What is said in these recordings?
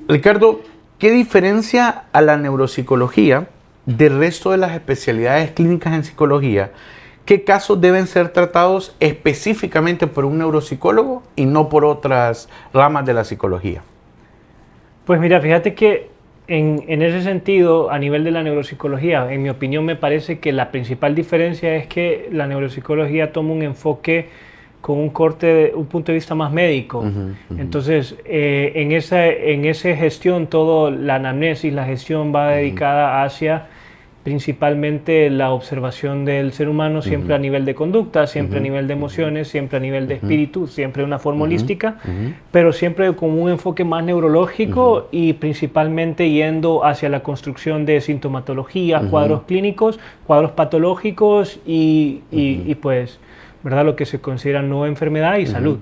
Ricardo, ¿qué diferencia a la neuropsicología del resto de las especialidades clínicas en psicología? ¿Qué casos deben ser tratados específicamente por un neuropsicólogo y no por otras ramas de la psicología? Pues mira, fíjate que en ese sentido, a nivel de la neuropsicología, en mi opinión me parece que la principal diferencia es que la neuropsicología toma un enfoque con un punto de vista más médico. Entonces, en esa gestión, toda la anamnesis, la gestión va dedicada hacia principalmente la observación del ser humano, siempre a nivel de conducta, siempre a nivel de emociones, siempre a nivel de espíritu, siempre de una forma holística, pero siempre con un enfoque más neurológico y principalmente yendo hacia la construcción de sintomatología, cuadros clínicos, cuadros patológicos y pues, ¿verdad? Lo que se considera nueva enfermedad y salud.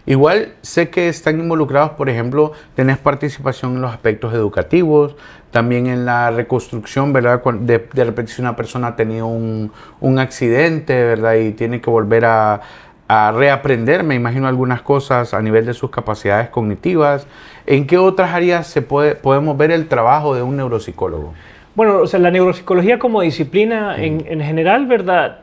Igual sé que están involucrados, por ejemplo, tenés participación en los aspectos educativos, también en la reconstrucción, ¿verdad? De repente si una persona ha tenido un accidente, ¿verdad? Y tiene que volver a reaprender, me imagino, algunas cosas a nivel de sus capacidades cognitivas. ¿En qué otras áreas podemos ver el trabajo de un neuropsicólogo? Bueno, o sea, la neuropsicología como disciplina en general, ¿verdad?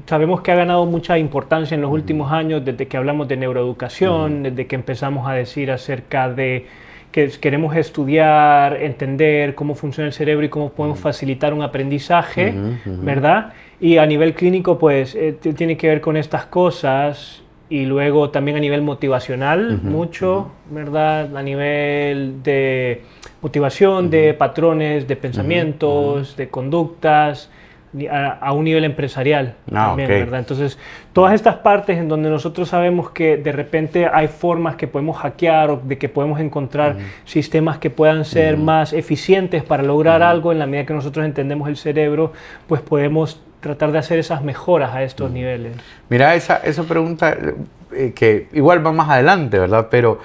Sabemos que ha ganado mucha importancia en los últimos años, desde que hablamos de neuroeducación, desde que empezamos a decir acerca de que queremos estudiar, entender cómo funciona el cerebro y cómo podemos facilitar un aprendizaje, ¿verdad? Y a nivel clínico, pues, tiene que ver con estas cosas. Y luego también a nivel motivacional, mucho, ¿verdad? A nivel de motivación, de patrones, de pensamientos, de conductas, a un nivel empresarial también, ¿verdad? Entonces, todas estas partes en donde nosotros sabemos que de repente hay formas que podemos hackear o de que podemos encontrar sistemas que puedan ser más eficientes para lograr algo en la medida que nosotros entendemos el cerebro, pues podemos tratar de hacer esas mejoras a estos niveles. Mira, esa pregunta que igual va más adelante, ¿verdad? Pero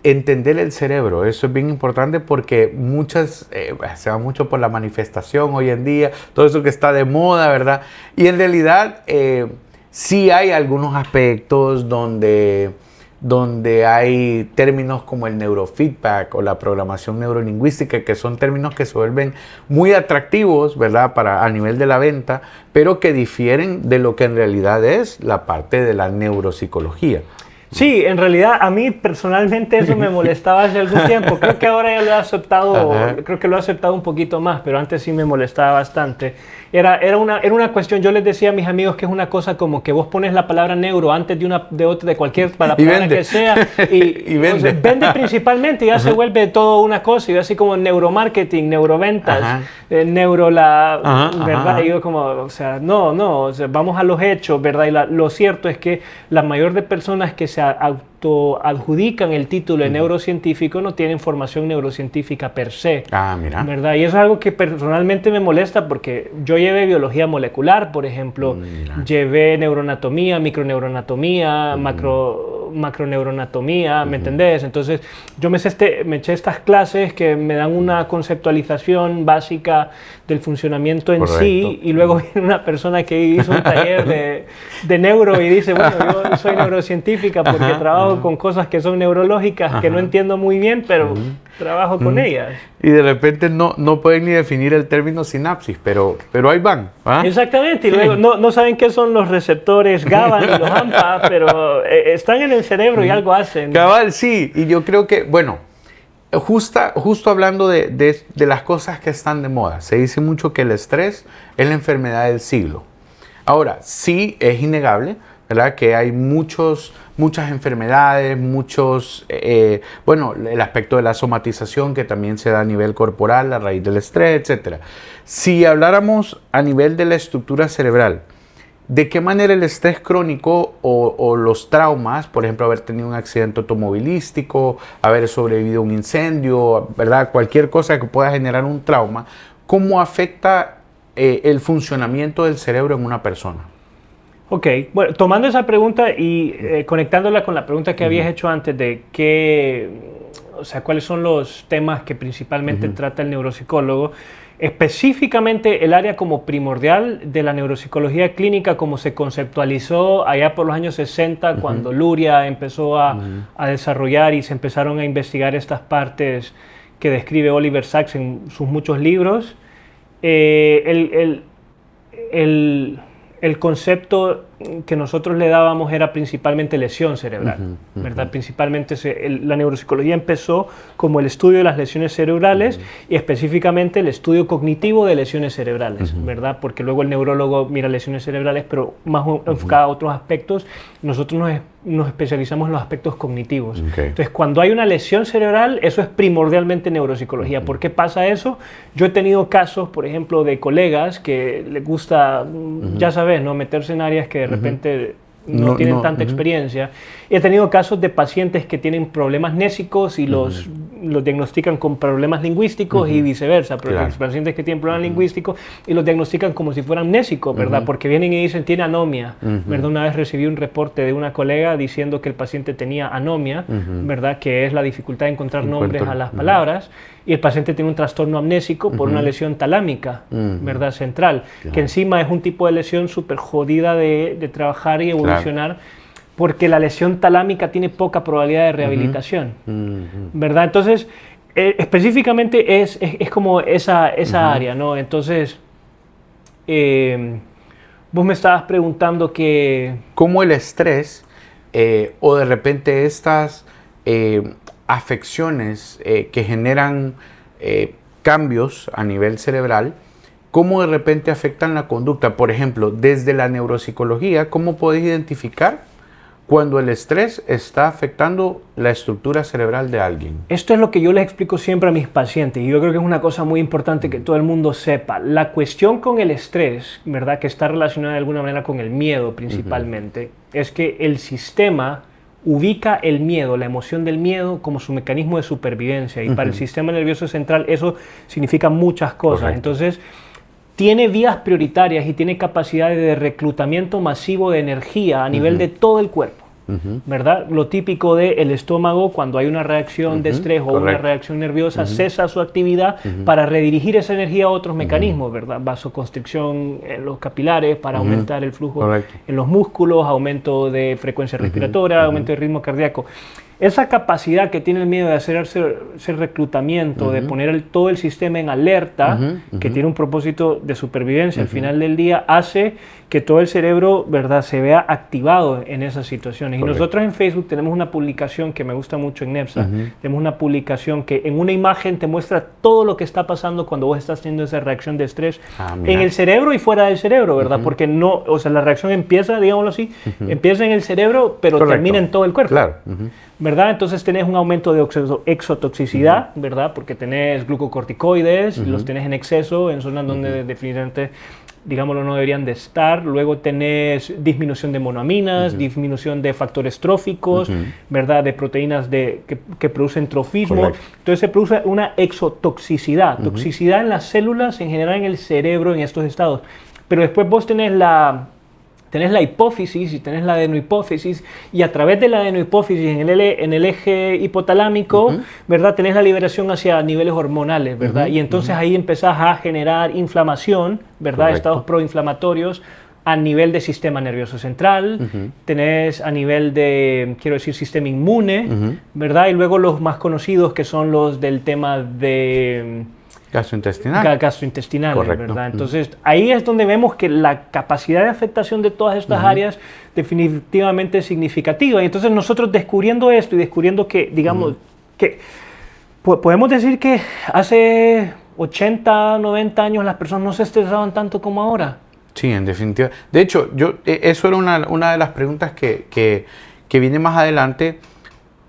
entender el cerebro, eso es bien importante porque se va mucho por la manifestación hoy en día, todo eso que está de moda, ¿verdad? Y en realidad sí hay algunos aspectos donde hay términos como el neurofeedback o la programación neurolingüística, que son términos que se vuelven muy atractivos, ¿verdad? A nivel de la venta, pero que difieren de lo que en realidad es la parte de la neuropsicología. Sí, en realidad a mí personalmente eso me molestaba hace algún tiempo. Creo que ahora ya lo he aceptado, creo que lo he aceptado un poquito más, pero antes sí me molestaba bastante. Era una cuestión, yo les decía a mis amigos que es una cosa como que vos pones la palabra neuro antes de cualquier palabra que sea y vende. O sea, vende principalmente y ya se vuelve todo una cosa, y yo así como neuromarketing, neuroventas, ¿verdad? Y yo como, o sea, no, o sea, vamos a los hechos, ¿verdad? Y lo cierto es que la mayor de personas que se autoadjudican el título de neurocientífico no tienen formación neurocientífica per se, mira. ¿verdad? Y eso es algo que personalmente me molesta porque yo llevé biología molecular, por ejemplo, llevé neuroanatomía, microneuroanatomía, macroneuroanatomía, ¿me entendés? Entonces yo me eché estas clases que me dan una conceptualización básica del funcionamiento en sí, y luego viene una persona que hizo un taller de neuro y dice, bueno, yo soy neurocientífica porque trabajo con cosas que son neurológicas que no entiendo muy bien, pero trabajo con ellas. Y de repente no pueden ni definir el término sinapsis, pero ahí van. Exactamente, y luego no saben qué son los receptores GABA ni los AMPA, pero están en el cerebro y algo hacen. Cabal, sí, y yo creo que, bueno, justo hablando de las cosas que están de moda, se dice mucho que el estrés es la enfermedad del siglo. Ahora, sí es innegable, ¿verdad? Que hay muchas enfermedades, el aspecto de la somatización que también se da a nivel corporal a raíz del estrés, etc. Si habláramos a nivel de la estructura cerebral, ¿de qué manera el estrés crónico o los traumas, por ejemplo, haber tenido un accidente automovilístico, haber sobrevivido a un incendio, ¿verdad? Cualquier cosa que pueda generar un trauma, cómo afecta el funcionamiento del cerebro en una persona? Ok, bueno, tomando esa pregunta y conectándola con la pregunta que habías hecho antes de cuáles son los temas que principalmente trata el neuropsicólogo, Específicamente el área como primordial de la neuropsicología clínica, como se conceptualizó allá por los años 60, cuando Luria empezó a desarrollar y se empezaron a investigar estas partes que describe Oliver Sacks en sus muchos libros. El concepto que nosotros le dábamos era principalmente lesión cerebral, ¿verdad? Principalmente la neuropsicología empezó como el estudio de las lesiones cerebrales y específicamente el estudio cognitivo de lesiones cerebrales, ¿verdad? Porque luego el neurólogo mira lesiones cerebrales, pero más enfocada a otros aspectos. Nosotros nos especializamos en los aspectos cognitivos. Entonces, cuando hay una lesión cerebral, eso es primordialmente neuropsicología. ¿Por qué pasa eso? Yo he tenido casos, por ejemplo, de colegas que les gusta, ya sabes, ¿no? Meterse en áreas que de repente no tienen tanta experiencia. Y he tenido casos de pacientes que tienen problemas nésicos y los diagnostican con problemas lingüísticos y viceversa, pero los pacientes que tienen problemas lingüísticos y los diagnostican como si fueran nésicos, ¿verdad? Porque vienen y dicen, tiene anomia, ¿verdad? Una vez recibí un reporte de una colega diciendo que el paciente tenía anomia, ¿verdad? Que es la dificultad de encontrar nombres a las palabras, y el paciente tiene un trastorno amnésico por una lesión talámica, ¿verdad? Central, que encima es un tipo de lesión súper jodida de trabajar y evolucionar, porque la lesión talámica tiene poca probabilidad de rehabilitación, ¿verdad? Entonces, específicamente es como esa área, ¿no? Entonces, vos me estabas preguntando que... ¿Cómo el estrés o de repente estas afecciones que generan cambios a nivel cerebral, cómo de repente afectan la conducta? Por ejemplo, desde la neuropsicología, ¿cómo podés identificar cuando el estrés está afectando la estructura cerebral de alguien? Esto es lo que yo les explico siempre a mis pacientes y yo creo que es una cosa muy importante que todo el mundo sepa. La cuestión con el estrés, ¿verdad? Que está relacionada de alguna manera con el miedo principalmente, es que el sistema ubica el miedo, la emoción del miedo, como su mecanismo de supervivencia, y para el sistema nervioso central eso significa muchas cosas. Correcto. Entonces, tiene vías prioritarias y tiene capacidades de reclutamiento masivo de energía a nivel de todo el cuerpo, ¿verdad? Lo típico del estómago, cuando hay una reacción de estrés o una reacción nerviosa, cesa su actividad para redirigir esa energía a otros mecanismos, ¿verdad? Vasoconstricción en los capilares para aumentar el flujo en los músculos, aumento de frecuencia respiratoria, aumento de ritmo cardíaco. Esa capacidad que tiene el miedo de hacer ese reclutamiento, de poner todo el sistema en alerta, que tiene un propósito de supervivencia al final del día, hace que todo el cerebro, ¿verdad?, se vea activado en esas situaciones. Correcto. Y nosotros en Facebook tenemos una publicación que me gusta mucho en NEPSA. Tenemos una publicación que en una imagen te muestra todo lo que está pasando cuando vos estás teniendo esa reacción de estrés en el cerebro y fuera del cerebro, ¿verdad? Porque no, o sea, la reacción empieza, digámoslo así, empieza en el cerebro, pero termina en todo el cuerpo. Claro. ¿Verdad? Entonces tenés un aumento de exotoxicidad, ¿verdad? Porque tenés glucocorticoides, los tenés en exceso en zonas donde definitivamente, digámoslo, no deberían de estar. Luego tenés disminución de monoaminas, disminución de factores tróficos, ¿verdad? De proteínas que producen trofismo. Correcto. Entonces se produce una exotoxicidad, toxicidad en las células, en general en el cerebro, en estos estados. Pero después vos tenés la hipófisis y tenés la adenohipófisis, y a través de la adenohipófisis en el eje hipotalámico, ¿verdad?, tenés la liberación hacia niveles hormonales, ¿verdad? Y entonces ahí empezás a generar inflamación, ¿verdad? Correcto. Estados proinflamatorios a nivel de sistema nervioso central, tenés a nivel de, quiero decir, sistema inmune, ¿verdad? Y luego los más conocidos que son los del tema de... gastrointestinal, ¿verdad? Entonces, ahí es donde vemos que la capacidad de afectación de todas estas áreas definitivamente es significativa. Y entonces nosotros descubriendo esto y descubriendo que, digamos, que podemos decir que hace 80, 90 años las personas no se estresaban tanto como ahora. Sí, en definitiva. De hecho, eso era una de las preguntas que viene más adelante,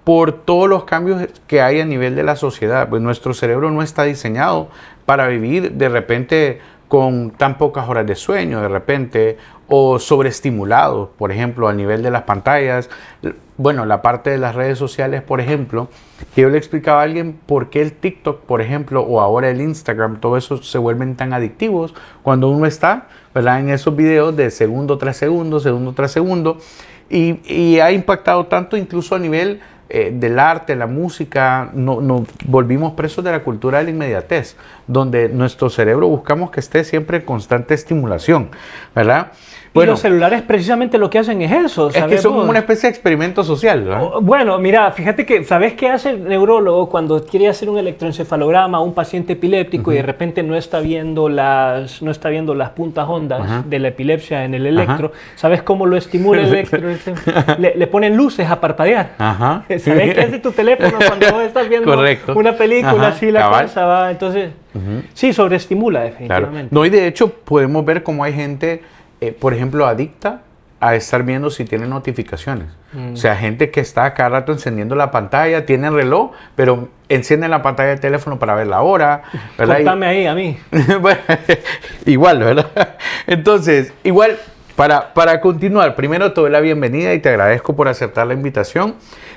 por todos los cambios que hay a nivel de la sociedad. Pues nuestro cerebro no está diseñado para vivir de repente con tan pocas horas de sueño, de repente, o sobreestimulado, por ejemplo, a nivel de las pantallas. Bueno, la parte de las redes sociales, por ejemplo, que yo le explicaba a alguien por qué el TikTok, por ejemplo, o ahora el Instagram, todo eso se vuelven tan adictivos cuando uno está, ¿verdad?, en esos videos de segundo tras segundo, segundo tras segundo, y ha impactado tanto incluso a nivel del arte, la música, nos volvimos presos de la cultura de la inmediatez, donde nuestro cerebro buscamos que esté siempre en constante estimulación, ¿verdad? Bueno, y los celulares precisamente lo que hacen es eso. Es que son una especie de experimento social, ¿verdad? Bueno, mira, fíjate que, ¿sabes qué hace el neurólogo cuando quiere hacer un electroencefalograma a un paciente epiléptico y de repente no está viendo las puntas hondas de la epilepsia en el electro? ¿Sabes cómo lo estimula el electro? Le ponen luces a parpadear. ¿Sabes qué hace tu teléfono cuando vos estás viendo una película así, la cosa va? Entonces, sí, sobreestimula definitivamente. Claro. No, y de hecho podemos ver cómo hay gente, por ejemplo, adicta a estar viendo si tiene notificaciones. O sea, gente que está cada rato encendiendo la pantalla, tiene el reloj, pero encienden la pantalla del teléfono para ver la hora, ¿verdad? Contame ahí a mí. Bueno, igual, ¿verdad? Entonces, igual, para continuar, primero te doy la bienvenida y te agradezco por aceptar la invitación.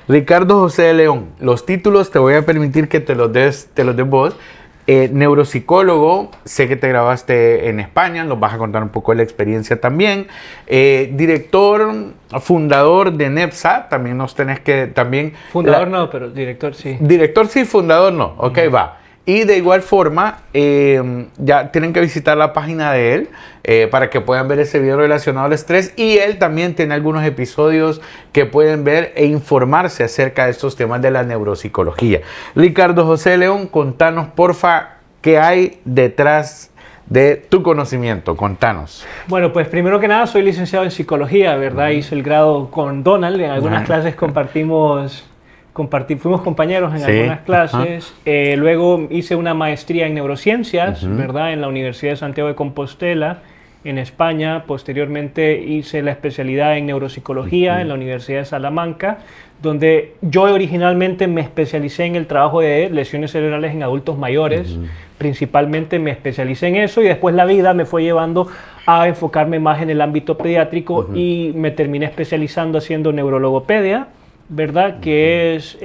Ricardo José de León, los títulos te voy a permitir que te los des vos. Neuropsicólogo, sé que te grabaste en España, nos vas a contar un poco de la experiencia también. Director, fundador de NEPSA, también nos tenés que... Fundador no, pero director sí. Director sí, fundador no. Ok, va. Y de igual forma, ya tienen que visitar la página de él para que puedan ver ese video relacionado al estrés. Y él también tiene algunos episodios que pueden ver e informarse acerca de estos temas de la neuropsicología. Ricardo José León, contanos porfa qué hay detrás de tu conocimiento. Contanos. Bueno, pues primero que nada soy licenciado en psicología, ¿verdad? Hice el grado con Donald. En algunas clases fuimos compañeros en algunas clases. Luego hice una maestría en neurociencias, ¿verdad? En la Universidad de Santiago de Compostela, en España. Posteriormente hice la especialidad en neuropsicología en la Universidad de Salamanca, donde yo originalmente me especialicé en el trabajo de lesiones cerebrales en adultos mayores. Principalmente me especialicé en eso y después la vida me fue llevando a enfocarme más en el ámbito pediátrico y me terminé especializando haciendo neurologopedia, ¿verdad? Que es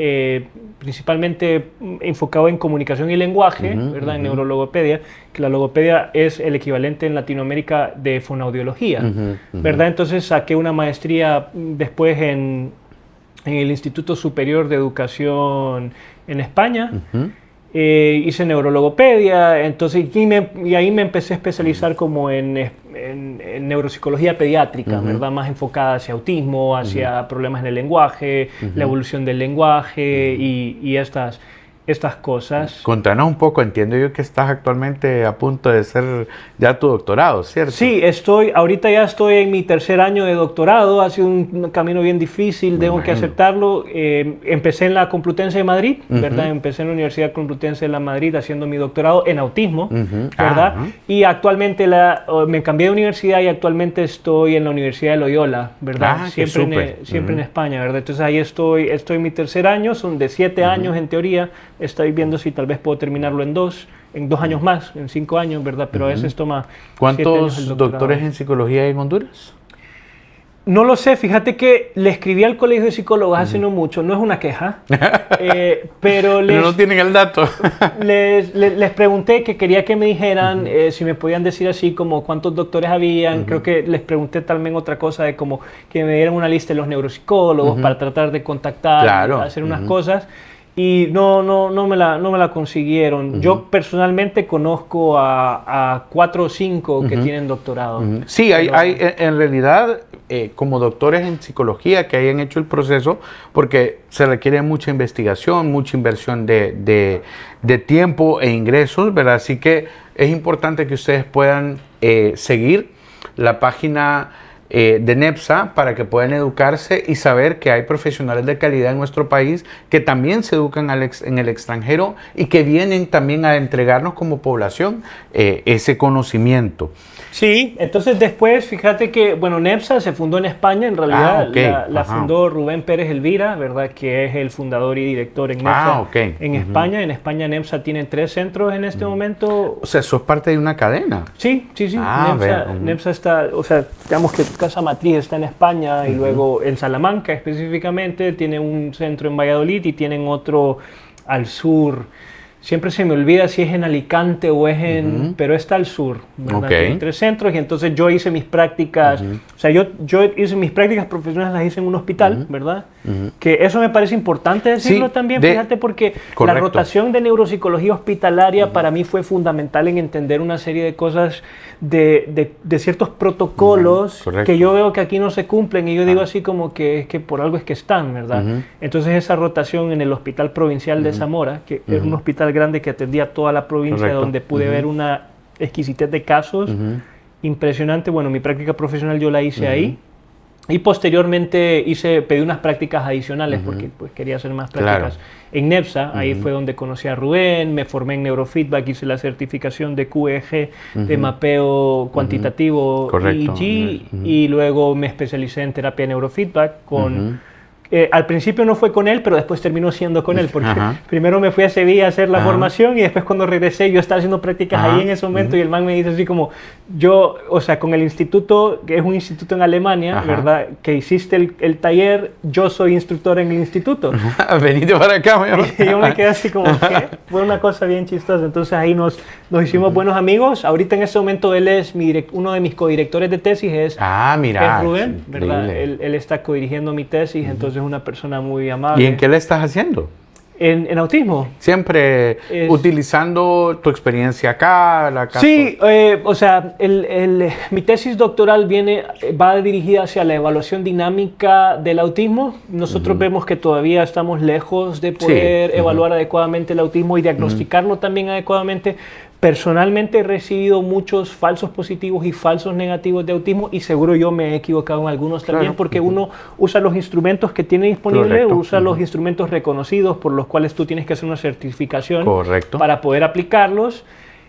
principalmente enfocado en comunicación y lenguaje, ¿verdad? En neurologopedia, que la logopedia es el equivalente en Latinoamérica de fonoaudiología, ¿verdad? Entonces saqué una maestría después en el Instituto Superior de Educación en España. Hice neurologopedia, entonces, y ahí me empecé a especializar como en neuropsicología pediátrica, ¿verdad? Más enfocada hacia autismo, hacia problemas en el lenguaje, la evolución del lenguaje y estas cosas. Contanos un poco, entiendo yo que estás actualmente a punto de hacer ya tu doctorado, ¿cierto? Sí, ahorita ya estoy en mi tercer año de doctorado, ha sido un camino bien difícil, tengo que aceptarlo. Empecé en la Complutense de Madrid, ¿verdad? Empecé en la Universidad Complutense de la Madrid haciendo mi doctorado en autismo, ¿verdad? Y actualmente me cambié de universidad y actualmente estoy en la Universidad de Loyola, ¿verdad? Siempre en España, ¿verdad? Entonces ahí estoy en mi tercer año, son de 7 años en teoría. Estoy viendo si tal vez puedo terminarlo en 2 años más, en 5 años, ¿verdad? Pero a veces toma 7 años el ¿Cuántos doctores en psicología hay en Honduras? No lo sé, fíjate que le escribí al Colegio de Psicólogos hace no mucho, no es una queja, pero no tienen el dato. les pregunté que quería que me dijeran si me podían decir así como cuántos doctores habían. Creo que les pregunté también otra cosa de como que me dieran una lista de los neuropsicólogos para tratar de contactar, hacer unas cosas. Y no me la consiguieron. Yo personalmente conozco a 4 o 5 que tienen doctorado. Sí, hay en realidad como doctores en psicología que hayan hecho el proceso, porque se requiere mucha investigación, mucha inversión de tiempo e ingresos, ¿verdad? Así que es importante que ustedes puedan seguir la página de NEPSA para que puedan educarse y saber que hay profesionales de calidad en nuestro país que también se educan en el extranjero y que vienen también a entregarnos como población ese conocimiento. Sí, entonces después, fíjate que, bueno, NEPSA se fundó en España, en realidad la fundó Rubén Pérez Elvira, ¿verdad? Que es el fundador y director en NEPSA en España. En España NEPSA tiene 3 centros en este momento. O sea, sos parte de una cadena. Sí. NEPSA está, o sea, digamos que casa matriz está en España y luego en Salamanca específicamente, tiene un centro en Valladolid y tienen otro al sur. Siempre se me olvida si es en Alicante o es en... pero está al sur, ¿verdad? Tiene 3 centros y entonces yo hice mis prácticas, o sea, yo hice mis prácticas profesionales, las hice en un hospital, ¿verdad? Que eso me parece importante decirlo también, fíjate, porque la rotación de neuropsicología hospitalaria para mí fue fundamental en entender una serie de cosas, de ciertos protocolos que yo veo que aquí no se cumplen, y yo digo así como que es que por algo es que están, ¿verdad? Entonces esa rotación en el Hospital Provincial de Zamora, que era un hospital grande que atendía toda la provincia, donde pude ver una exquisitez de casos, impresionante. Bueno, mi práctica profesional yo la hice ahí, y posteriormente pedí unas prácticas adicionales porque pues, quería hacer más prácticas en NEPSA. Ahí fue donde conocí a Rubén, me formé en neurofeedback, hice la certificación de QEG, de mapeo cuantitativo EEG, y luego me especialicé en terapia de neurofeedback con... al principio no fue con él, pero después terminó siendo con él, porque primero me fui a Sevilla a hacer la formación, y después cuando regresé yo estaba haciendo prácticas ahí en ese momento, y el man me dice así como, yo, o sea, con el instituto, que es un instituto en Alemania, ¿verdad? Que hiciste el taller, yo soy instructor en el instituto. Venite para acá, mi amor. Y yo me quedé así como, ¿qué? Fue una cosa bien chistosa. Entonces ahí nos hicimos buenos amigos. Ahorita en ese momento él es uno de mis codirectores de tesis, es Rubén, ¿verdad? Él está codirigiendo mi tesis, entonces es una persona muy amable. ¿Y en qué le estás haciendo? En autismo. Siempre utilizando tu experiencia acá. Sí, o sea, mi tesis doctoral va dirigida hacia la evaluación dinámica del autismo. Nosotros vemos que todavía estamos lejos de poder evaluar adecuadamente el autismo y diagnosticarlo también adecuadamente. Personalmente he recibido muchos falsos positivos y falsos negativos de autismo, y seguro yo me he equivocado en algunos también, porque uno usa los instrumentos que tiene disponible, usa los instrumentos reconocidos por los cuales tú tienes que hacer una certificación para poder aplicarlos.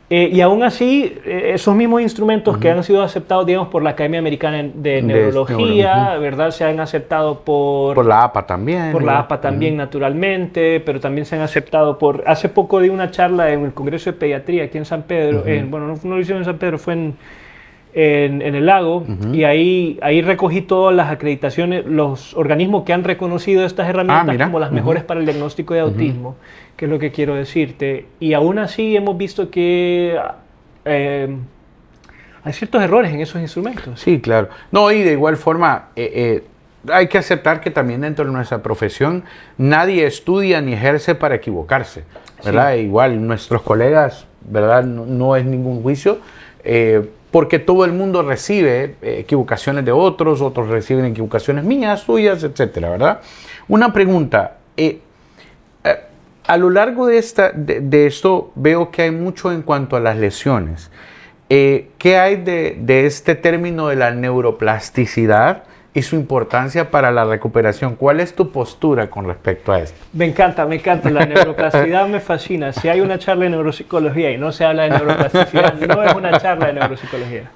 Y aún así, esos mismos instrumentos que han sido aceptados, digamos, por la Academia Americana de Neurología, ¿verdad? Se han aceptado por la APA también. Por la APA también, naturalmente, pero también se han aceptado hace poco di una charla en el Congreso de Pediatría aquí en San Pedro, bueno, no lo hicieron en San Pedro, fue en el lago, y ahí recogí todas las acreditaciones, los organismos que han reconocido estas herramientas como las mejores para el diagnóstico de autismo, que es lo que quiero decirte. Y aún así hemos visto que hay ciertos errores en esos instrumentos. Sí, claro. No, y de igual forma, hay que aceptar que también dentro de nuestra profesión nadie estudia ni ejerce para equivocarse, ¿verdad? Igual nuestros colegas, ¿verdad? No es ningún juicio, porque todo el mundo recibe equivocaciones de otros reciben equivocaciones mías, tuyas, etcétera, ¿verdad? Una pregunta, a lo largo de esto veo que hay mucho en cuanto a las lesiones. ¿Qué hay de este término de la neuroplasticidad y su importancia para la recuperación? ¿Cuál es tu postura con respecto a esto? Me encanta, la neuroplasticidad me fascina. Si hay una charla de neuropsicología y no se habla de neuroplasticidad, no es una charla de neuropsicología.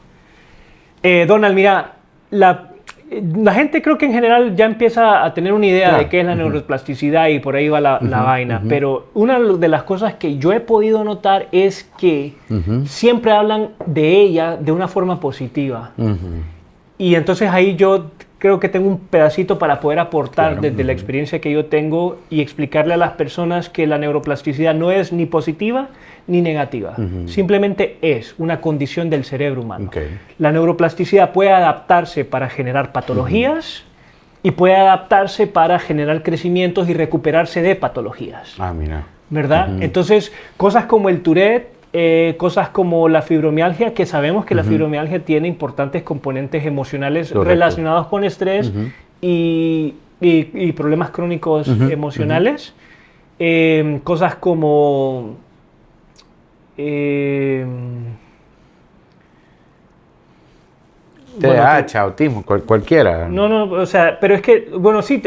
Donald, mira, la gente creo que en general ya empieza a tener una idea de qué es la neuroplasticidad, y por ahí va la vaina, pero una de las cosas que yo he podido notar es que siempre hablan de ella de una forma positiva. Y entonces ahí yo creo que tengo un pedacito para poder aportar desde la experiencia que yo tengo y explicarle a las personas que la neuroplasticidad no es ni positiva ni negativa. Simplemente es una condición del cerebro humano. La neuroplasticidad puede adaptarse para generar patologías y puede adaptarse para generar crecimientos y recuperarse de patologías. Mira. ¿Verdad? Entonces, cosas como el Tourette, cosas como la fibromialgia, que sabemos que la fibromialgia tiene importantes componentes emocionales relacionados con estrés y problemas crónicos emocionales. Cosas como TDAH, autismo, cualquiera. No, o sea, pero es que, bueno, sí,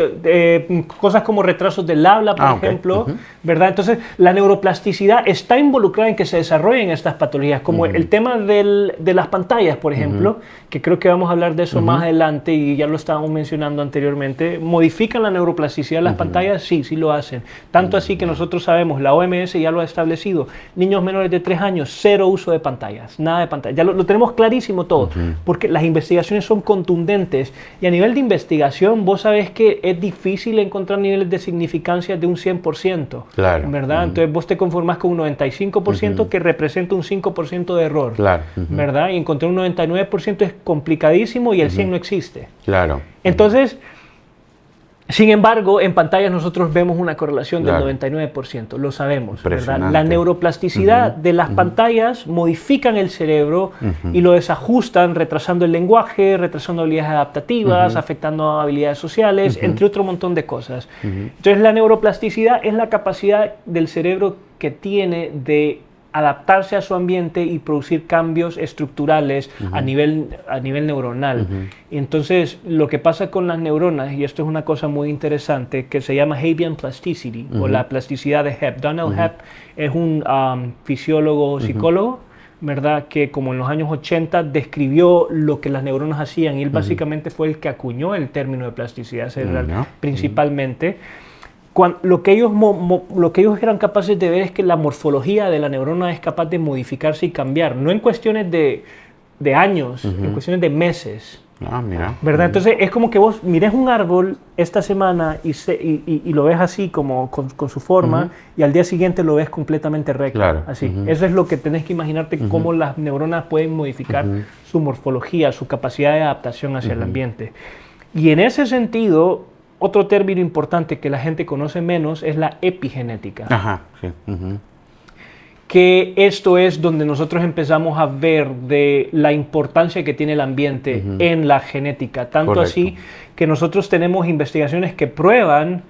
cosas como retrasos del habla, por ejemplo, ¿verdad? Entonces, la neuroplasticidad está involucrada en que se desarrollen estas patologías, como el tema de las pantallas, por ejemplo, que creo que vamos a hablar de eso más adelante, y ya lo estábamos mencionando anteriormente. ¿Modifican la neuroplasticidad de las pantallas? Sí lo hacen. Tanto así que nosotros sabemos, la OMS ya lo ha establecido, niños menores de 3 años, 0 uso de pantallas, nada de pantallas. Ya lo tenemos clarísimo todo, porque las investigaciones investigaciones son contundentes. Y a nivel de investigación, vos sabés que es difícil encontrar niveles de significancia de un 100%. Claro. ¿Verdad? Entonces vos te conformás con un 95% que representa un 5% de error. Claro. ¿Verdad? Y encontrar un 99% es complicadísimo y el 100 no existe. Claro. Entonces, sin embargo, en pantallas nosotros vemos una correlación Claro. del 99%, lo sabemos, ¿verdad? Impresionante. La neuroplasticidad de las pantallas modifican el cerebro y lo desajustan, retrasando el lenguaje, retrasando habilidades adaptativas, afectando habilidades sociales, entre otro montón de cosas. Entonces, la neuroplasticidad es la capacidad del cerebro que tiene de adaptarse a su ambiente y producir cambios estructurales a nivel neuronal. Y entonces, lo que pasa con las neuronas, y esto es una cosa muy interesante, que se llama Hebbian plasticity, o la plasticidad de Hebb. Donald Hebb es un fisiólogo, psicólogo, ¿verdad? Que como en los años 80 describió lo que las neuronas hacían, y él básicamente fue el que acuñó el término de plasticidad cerebral, principalmente. Lo que ellos eran capaces de ver es que la morfología de la neurona es capaz de modificarse y cambiar, no en cuestiones de años, en cuestiones de meses. Ah, mira. ¿Verdad? Entonces es como que vos mires un árbol esta semana y lo ves así como con su forma y al día siguiente lo ves completamente recto. Claro. Así. Eso es lo que tenés que imaginarte, cómo las neuronas pueden modificar su morfología, su capacidad de adaptación hacia el ambiente. Y en ese sentido, otro término importante que la gente conoce menos es la epigenética. Ajá, sí. Que esto es donde nosotros empezamos a ver de la importancia que tiene el ambiente en la genética. Tanto Correcto. así que nosotros tenemos investigaciones que prueban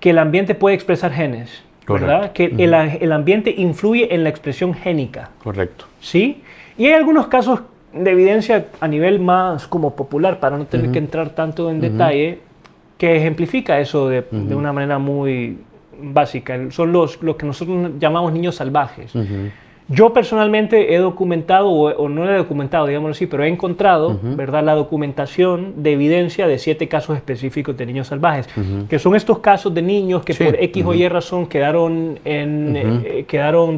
que el ambiente puede expresar genes. ¿Verdad? Que el ambiente influye en la expresión génica. Correcto. ¿Sí? Y hay algunos casos de evidencia a nivel más como popular, para no tener que entrar tanto en detalle, que ejemplifica eso de una manera muy básica. Son los que nosotros llamamos niños salvajes. Yo personalmente he documentado, o no he documentado, digámoslo así, pero he encontrado, ¿verdad?, la documentación de evidencia de 7 casos específicos de niños salvajes, que son estos casos de niños que por X o Y razón quedaron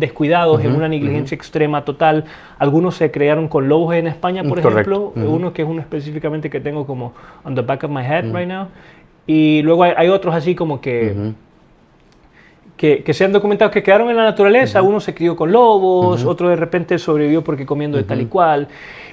descuidados en una negligencia extrema total. Algunos se crearon con lobos en España, por ejemplo, uno que es uno específicamente que tengo como on the back of my head right now, y luego hay otros así como que se han documentado que quedaron en la naturaleza. Uno se crió con lobos, otro de repente sobrevivió porque comiendo de tal y cual.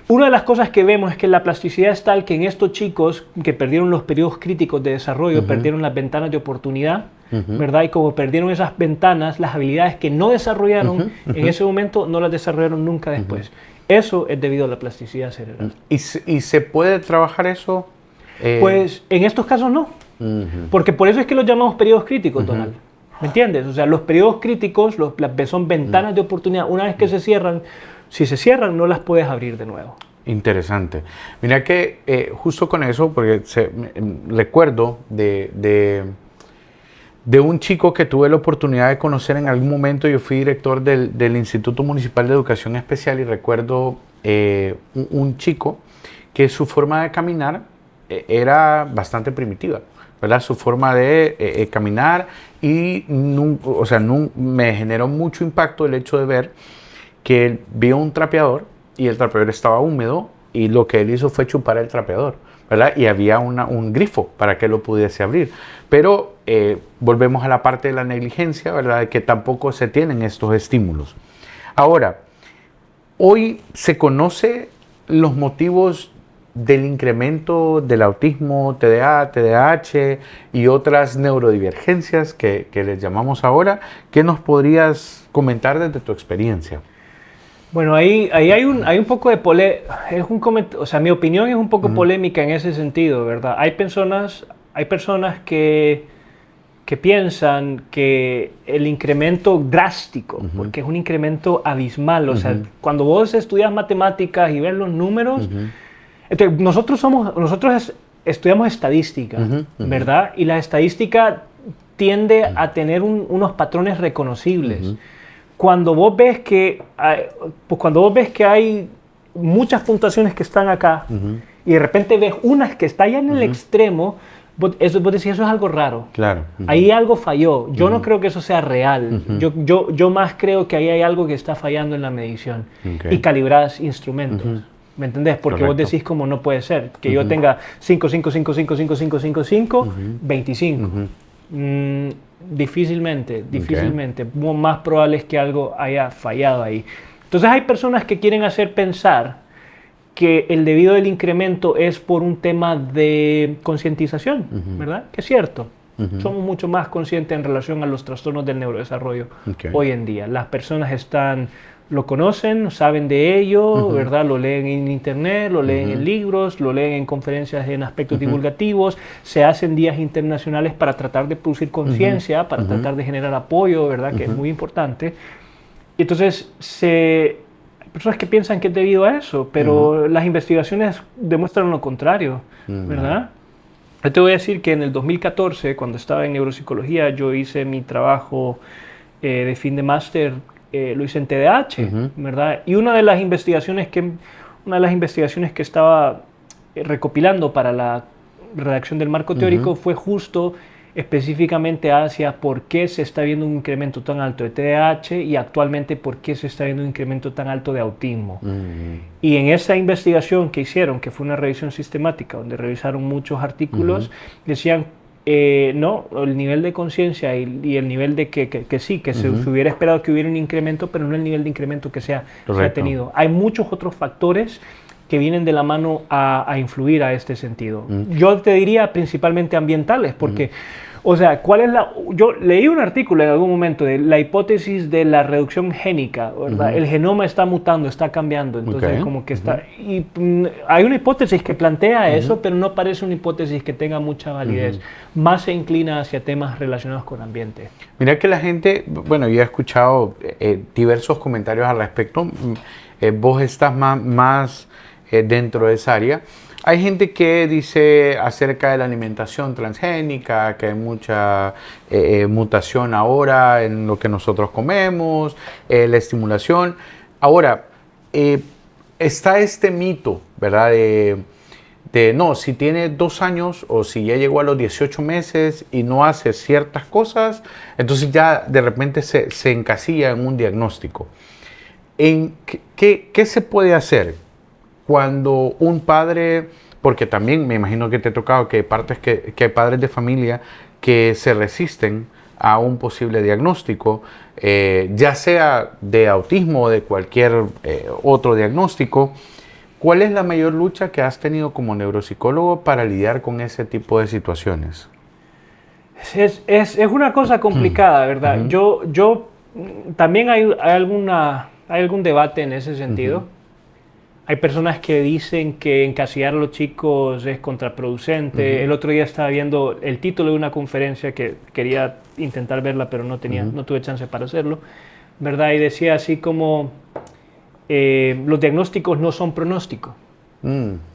Una de las cosas que vemos es que la plasticidad es tal que en estos chicos que perdieron los periodos críticos de desarrollo, perdieron las ventanas de oportunidad, ¿verdad? Y como perdieron esas ventanas, las habilidades que no desarrollaron en ese momento no las desarrollaron nunca después. Eso es debido a la plasticidad cerebral. ¿Y se puede trabajar eso? Pues en estos casos no, porque por eso es que los llamamos periodos críticos, Donald. ¿Me entiendes? O sea, los periodos críticos son ventanas de oportunidad. Una vez que se cierran, si se cierran, no las puedes abrir de nuevo. Interesante. Mira que justo con eso, porque recuerdo de un chico que tuve la oportunidad de conocer en algún momento. Yo fui director del Instituto Municipal de Educación Especial y recuerdo un chico que su forma de caminar era bastante primitiva, ¿verdad? Su forma de caminar y me generó mucho impacto el hecho de ver que él vio un trapeador y el trapeador estaba húmedo y lo que él hizo fue chupar el trapeador, ¿verdad? Y había un grifo para que lo pudiese abrir. Pero volvemos a la parte de la negligencia, ¿verdad? De que tampoco se tienen estos estímulos. Ahora, hoy se conoce los motivos del incremento del autismo, TDA, TDAH y otras neurodivergencias que les llamamos ahora. ¿Qué nos podrías comentar desde tu experiencia? Bueno, ahí hay un poco de o sea, mi opinión es un poco polémica en ese sentido, ¿verdad? Hay personas que piensan que el incremento drástico, porque es un incremento abismal, o sea, cuando vos estudias matemáticas y ves los números, entonces, nosotros estudiamos estadística, ¿verdad? Y la estadística tiende a tener unos patrones reconocibles. Cuando vos ves que hay muchas puntuaciones que están acá y de repente ves unas que están allá en el extremo, vos decís, eso es algo raro. Claro. Ahí algo falló. Yo no creo que eso sea real. Yo más creo que ahí hay algo que está fallando en la medición. Y calibras instrumentos. ¿Me entendés? Porque Correcto. vos decís como no puede ser. Que yo tenga 5, 5, 5, 5, 5, 5, 5, 5, 25. Difícilmente. Más probable es que algo haya fallado ahí. Entonces hay personas que quieren hacer pensar que el debido del incremento es por un tema de concientización, ¿verdad? Que es cierto. Somos mucho más conscientes en relación a los trastornos del neurodesarrollo hoy en día. Las personas lo conocen, saben de ello, ¿verdad? Lo leen en internet, lo leen en libros, lo leen en conferencias en aspectos divulgativos, se hacen días internacionales para tratar de producir conciencia, para tratar de generar apoyo, ¿verdad? Que es muy importante. Y entonces hay personas que piensan que es debido a eso, pero las investigaciones demuestran lo contrario, ¿verdad? Yo te voy a decir que en el 2014, cuando estaba en neuropsicología, yo hice mi trabajo de fin de máster, lo hice en TDAH, ¿verdad? Y una de las investigaciones que estaba recopilando para la redacción del marco teórico fue justo específicamente hacia por qué se está viendo un incremento tan alto de TDAH y actualmente por qué se está viendo un incremento tan alto de autismo. Y en esa investigación que hicieron, que fue una revisión sistemática, donde revisaron muchos artículos, decían, no, el nivel de conciencia y el nivel de que se hubiera esperado que hubiera un incremento, pero no el nivel de incremento que se ha tenido. Hay muchos otros factores que vienen de la mano a influir a este sentido. Yo te diría principalmente ambientales, porque, o sea, yo leí un artículo en algún momento de la hipótesis de la reducción génica, ¿verdad? El genoma está mutando, está cambiando, entonces como que está... Y hay una hipótesis que plantea eso, pero no parece una hipótesis que tenga mucha validez. Más se inclina hacia temas relacionados con ambiente. Mira que la gente, bueno, yo he escuchado diversos comentarios al respecto. Vos estás más dentro de esa área. Hay gente que dice acerca de la alimentación transgénica, que hay mucha mutación ahora en lo que nosotros comemos, la estimulación. Ahora, está este mito, ¿verdad? De no, si tiene 2 años o si ya llegó a los 18 meses y no hace ciertas cosas, entonces ya de repente se encasilla en un diagnóstico. ¿Qué se puede hacer cuando un padre, porque también me imagino que te ha tocado que hay padres de familia que se resisten a un posible diagnóstico, ya sea de autismo o de cualquier otro diagnóstico? ¿Cuál es la mayor lucha que has tenido como neuropsicólogo para lidiar con ese tipo de situaciones? Es una cosa complicada, ¿verdad? Yo también hay algún debate en ese sentido. Hay personas que dicen que encasillar a los chicos es contraproducente. El otro día estaba viendo el título de una conferencia que quería intentar verla, pero no tuve chance para hacerlo, ¿verdad? Y decía así como, los diagnósticos no son pronóstico,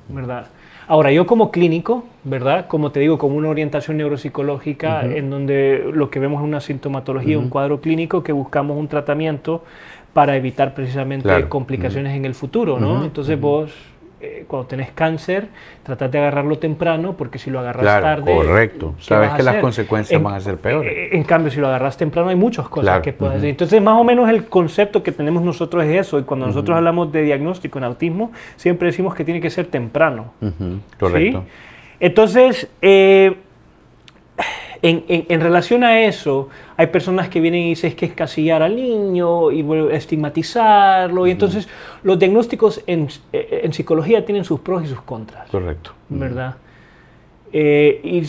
¿verdad? Ahora, yo como clínico, ¿verdad? Como te digo, como una orientación neuropsicológica, en donde lo que vemos es una sintomatología, un cuadro clínico, que buscamos un tratamiento para evitar precisamente complicaciones en el futuro, ¿no? Entonces vos, cuando tenés cáncer, tratás de agarrarlo temprano, porque si lo agarras tarde... Correcto. Sabes que las consecuencias van a ser peores. En cambio, si lo agarras temprano, hay muchas cosas que puedes hacer. Entonces, más o menos el concepto que tenemos nosotros es eso, y cuando nosotros hablamos de diagnóstico en autismo, siempre decimos que tiene que ser temprano. Correcto. ¿Sí? Entonces, en relación a eso, hay personas que vienen y dicen que es encasillar al niño y estigmatizarlo. Y entonces los diagnósticos en psicología tienen sus pros y sus contras. Correcto. ¿Verdad? Y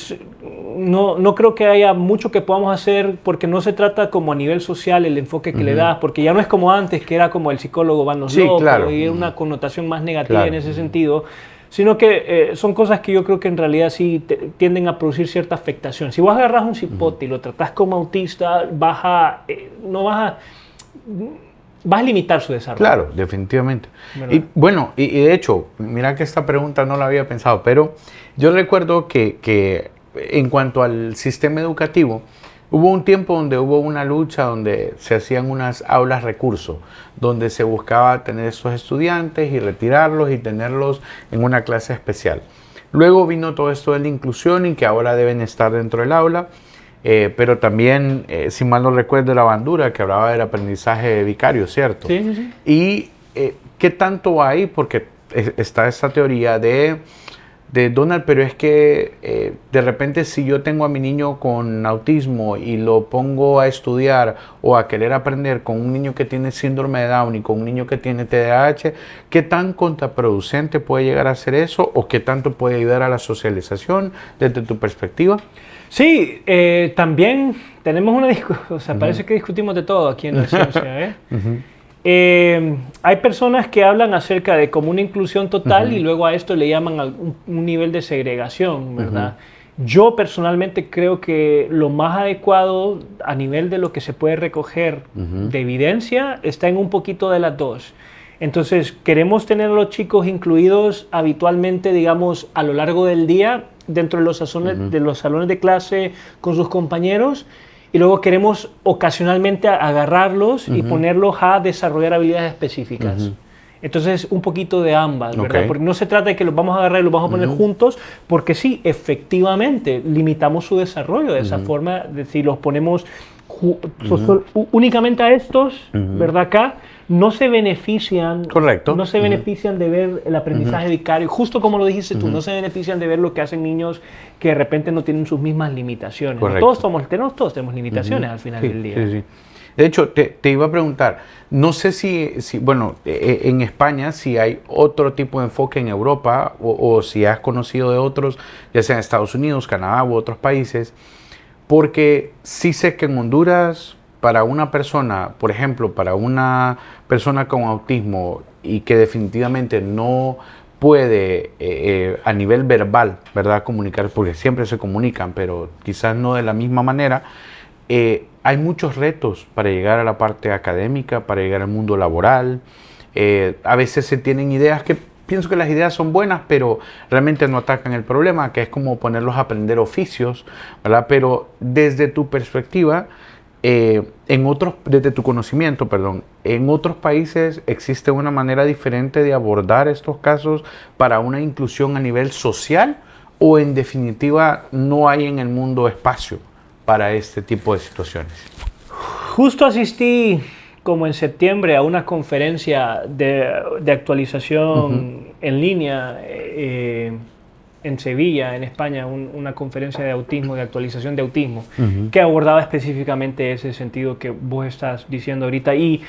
no creo que haya mucho que podamos hacer, porque no se trata como a nivel social el enfoque que le das, porque ya no es como antes, que era como el psicólogo van los locos, y era una connotación más negativa en ese sentido. Sino que son cosas que yo creo que en realidad sí tienden a producir cierta afectación. Si vos agarras un cipote y lo tratás como autista, vas a limitar su desarrollo. Claro, definitivamente. Y bueno, y de hecho, mira que esta pregunta no la había pensado, pero yo recuerdo que en cuanto al sistema educativo, hubo un tiempo donde hubo una lucha donde se hacían unas aulas recurso, donde se buscaba tener estos estudiantes y retirarlos y tenerlos en una clase especial. Luego vino todo esto de la inclusión y que ahora deben estar dentro del aula, pero también, si mal no recuerdo, la bandura que hablaba del aprendizaje vicario, ¿cierto? Sí. Y ¿qué tanto hay? Porque está esta teoría de Donald, pero es que de repente si yo tengo a mi niño con autismo y lo pongo a estudiar o a querer aprender con un niño que tiene síndrome de Down y con un niño que tiene TDAH, ¿qué tan contraproducente puede llegar a ser eso o qué tanto puede ayudar a la socialización desde tu perspectiva? Sí, también tenemos una discusión, o sea, parece que discutimos de todo aquí en la ciencia, ¿eh? Hay personas que hablan acerca de como una inclusión total y luego a esto le llaman un nivel de segregación, ¿verdad? Yo personalmente creo que lo más adecuado a nivel de lo que se puede recoger de evidencia está en un poquito de las dos. Entonces, queremos tener a los chicos incluidos habitualmente, digamos, a lo largo del día dentro de los salones de clase con sus compañeros. Y luego queremos ocasionalmente agarrarlos y ponerlos a desarrollar habilidades específicas. Entonces, un poquito de ambas, ¿verdad? Porque no se trata de que los vamos a agarrar y los vamos a poner juntos, porque sí, efectivamente, limitamos su desarrollo de esa forma, de si los ponemos únicamente a estos, ¿verdad? Acá, no se benefician, correcto, no se benefician de ver el aprendizaje vicario, justo como lo dijiste tú, no se benefician de ver lo que hacen niños que de repente no tienen sus mismas limitaciones. Todos tenemos limitaciones al final del día. Sí. De hecho, te iba a preguntar, no sé si bueno, en España si hay otro tipo de enfoque en Europa o si has conocido de otros, ya sea en Estados Unidos, Canadá u otros países, porque sí sé que en Honduras, para una persona, por ejemplo, para una persona con autismo y que definitivamente no puede a nivel verbal, ¿verdad?, comunicar, porque siempre se comunican, pero quizás no de la misma manera, hay muchos retos para llegar a la parte académica, para llegar al mundo laboral. A veces se tienen ideas que pienso que las ideas son buenas, pero realmente no atacan el problema, que es como ponerlos a aprender oficios, ¿verdad? Pero desde tu perspectiva, desde tu conocimiento, perdón, en otros países existe una manera diferente de abordar estos casos para una inclusión a nivel social, o en definitiva no hay en el mundo espacio para este tipo de situaciones. Justo asistí como en septiembre a una conferencia de actualización en línea en Sevilla, en España, una conferencia de autismo, de actualización de autismo, que abordaba específicamente ese sentido que vos estás diciendo ahorita. Y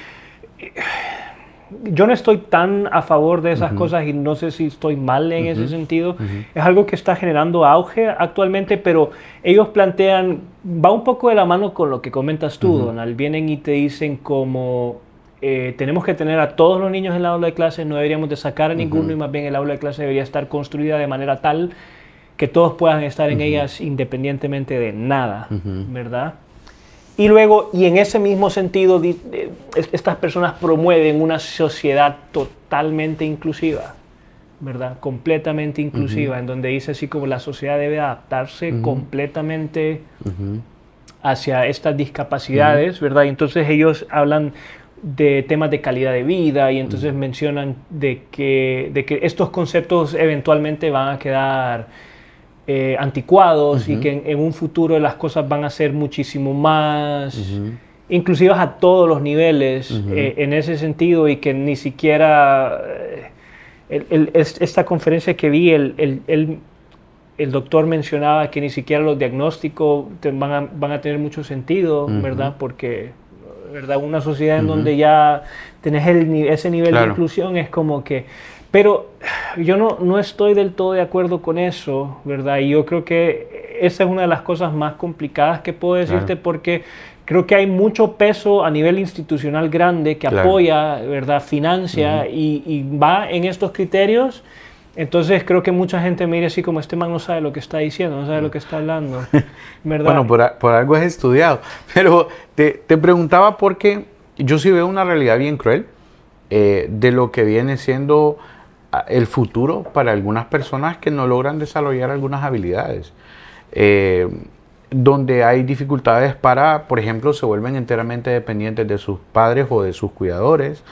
yo no estoy tan a favor de esas cosas y no sé si estoy mal en ese sentido. Es algo que está generando auge actualmente, pero ellos plantean, va un poco de la mano con lo que comentas tú, Donald. Vienen y te dicen como tenemos que tener a todos los niños en el aula de clase, no deberíamos de sacar a ninguno y más bien el aula de clase debería estar construida de manera tal que todos puedan estar en ellas independientemente de nada, ¿verdad? Y luego, y en ese mismo sentido, estas personas promueven una sociedad totalmente inclusiva, ¿verdad? Completamente inclusiva, en donde dice así como la sociedad debe adaptarse completamente hacia estas discapacidades, ¿verdad? Y entonces ellos hablan de temas de calidad de vida y entonces mencionan de que estos conceptos eventualmente van a quedar anticuados y que en un futuro las cosas van a ser muchísimo más inclusivas a todos los niveles en ese sentido, y que ni siquiera esta conferencia que vi, el doctor mencionaba que ni siquiera los diagnósticos van a tener mucho sentido, ¿verdad? Porque, ¿verdad?, una sociedad en donde ya tenés ese nivel de inclusión es como que... Pero yo no estoy del todo de acuerdo con eso, ¿verdad? Y yo creo que esa es una de las cosas más complicadas que puedo decirte, porque creo que hay mucho peso a nivel institucional grande que apoya, ¿verdad?, financia y va en estos criterios. Entonces creo que mucha gente me dice así como, este man no sabe lo que está diciendo, no sabe lo que está hablando, ¿verdad? Bueno, por algo has estudiado. Pero te preguntaba porque yo sí veo una realidad bien cruel de lo que viene siendo el futuro para algunas personas que no logran desarrollar algunas habilidades. Donde hay dificultades para, por ejemplo, se vuelven enteramente dependientes de sus padres o de sus cuidadores.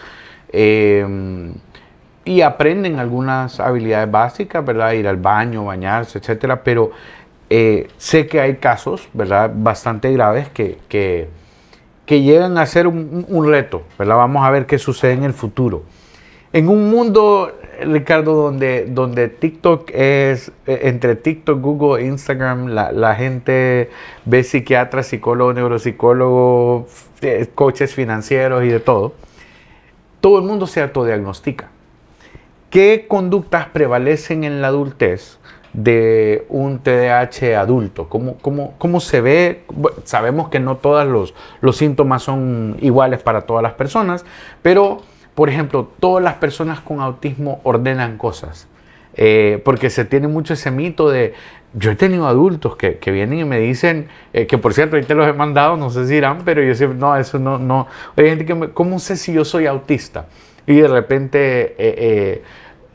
Y aprenden algunas habilidades básicas, ¿verdad? Ir al baño, bañarse, etcétera. Pero sé que hay casos, ¿verdad?, bastante graves que llegan a ser un reto, ¿verdad? Vamos a ver qué sucede en el futuro. En un mundo, Ricardo, donde TikTok es, entre TikTok, Google, Instagram, la gente ve psiquiatras, psicólogos, neuropsicólogos, coaches financieros y de todo, todo el mundo se autodiagnostica. ¿Qué conductas prevalecen en la adultez de un TDAH adulto? ¿Cómo se ve? Bueno, sabemos que no todos los síntomas son iguales para todas las personas, pero, por ejemplo, todas las personas con autismo ordenan cosas. Porque se tiene mucho ese mito de... Yo he tenido adultos que vienen y me dicen, que por cierto, ahí te los he mandado, no sé si irán, pero yo siempre, no, eso no. Hay gente que ¿cómo sé si yo soy autista? Y de repente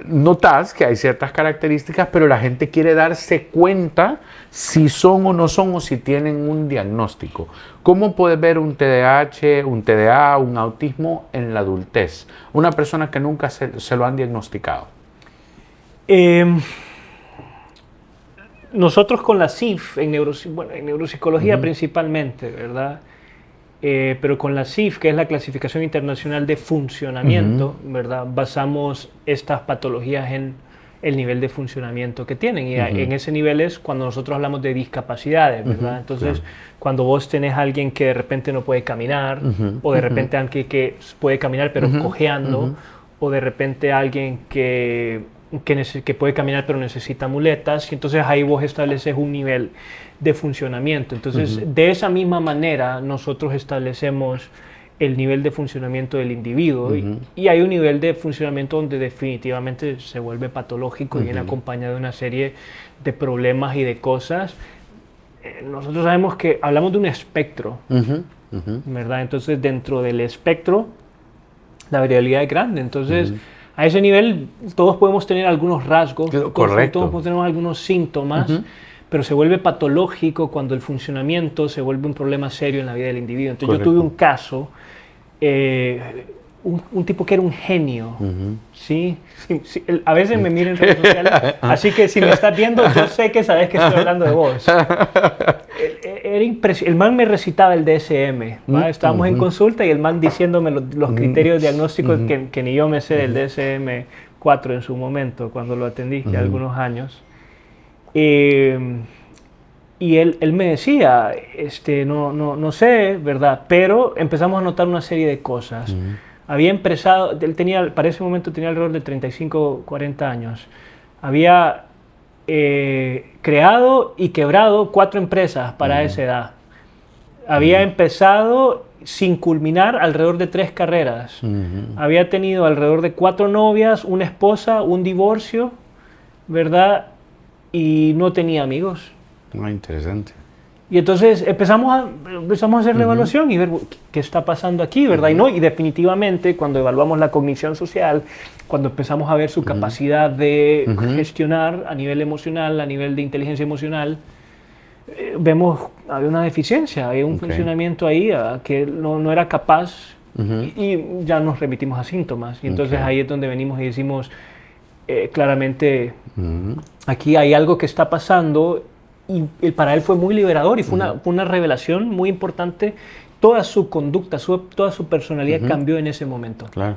notas que hay ciertas características, pero la gente quiere darse cuenta si son o no son o si tienen un diagnóstico. ¿Cómo puedes ver un TDAH, un TDA, un autismo en la adultez? Una persona que nunca se lo han diagnosticado. Nosotros con la CIF, en neuropsicología principalmente, ¿verdad? Pero con la CIF, que es la Clasificación Internacional de Funcionamiento, ¿verdad? Basamos estas patologías en el nivel de funcionamiento que tienen. Y en ese nivel es cuando nosotros hablamos de discapacidades, ¿verdad? Entonces, cuando vos tenés a alguien que de repente no puede caminar, o de repente alguien que puede caminar pero cojeando, o de repente alguien que puede caminar pero necesita muletas, y entonces ahí vos estableces un nivel de funcionamiento. Entonces, de esa misma manera, nosotros establecemos el nivel de funcionamiento del individuo, y hay un nivel de funcionamiento donde definitivamente se vuelve patológico y viene acompañado de una serie de problemas y de cosas. Nosotros sabemos que hablamos de un espectro, ¿verdad? Entonces, dentro del espectro, la variabilidad es grande. Entonces, a ese nivel todos podemos tener algunos rasgos, todos podemos tener algunos síntomas, pero se vuelve patológico cuando el funcionamiento se vuelve un problema serio en la vida del individuo. Entonces yo tuve un caso, un tipo que era un genio, ¿sí? A veces me mira en redes sociales, así que si me estás viendo, yo sé que sabes que estoy hablando de vos. Era el man me recitaba el DSM, ¿va? Estábamos en consulta y el man diciéndome los criterios diagnósticos que ni yo me sé del DSM-4 en su momento, cuando lo atendí, ya algunos años. Y él me decía, no sé, ¿verdad? Pero empezamos a notar una serie de cosas. Había empezado, él para ese momento tenía alrededor de 35, 40 años. Había creado y quebrado 4 empresas para esa edad. Había empezado sin culminar alrededor de 3 carreras. Había tenido alrededor de 4 novias, una esposa, un divorcio, ¿verdad? Y no tenía amigos. Interesante. Y entonces empezamos a hacer la evaluación y ver qué está pasando aquí, ¿verdad? Y definitivamente cuando evaluamos la cognición social, cuando empezamos a ver su capacidad de gestionar a nivel emocional, a nivel de inteligencia emocional, vemos había una deficiencia, había un funcionamiento ahí que no era capaz, y ya nos remitimos a síntomas. Y entonces ahí es donde venimos y decimos claramente, aquí hay algo que está pasando. Y para él fue muy liberador y fue una revelación muy importante. Toda su conducta, toda su personalidad cambió en ese momento. Claro.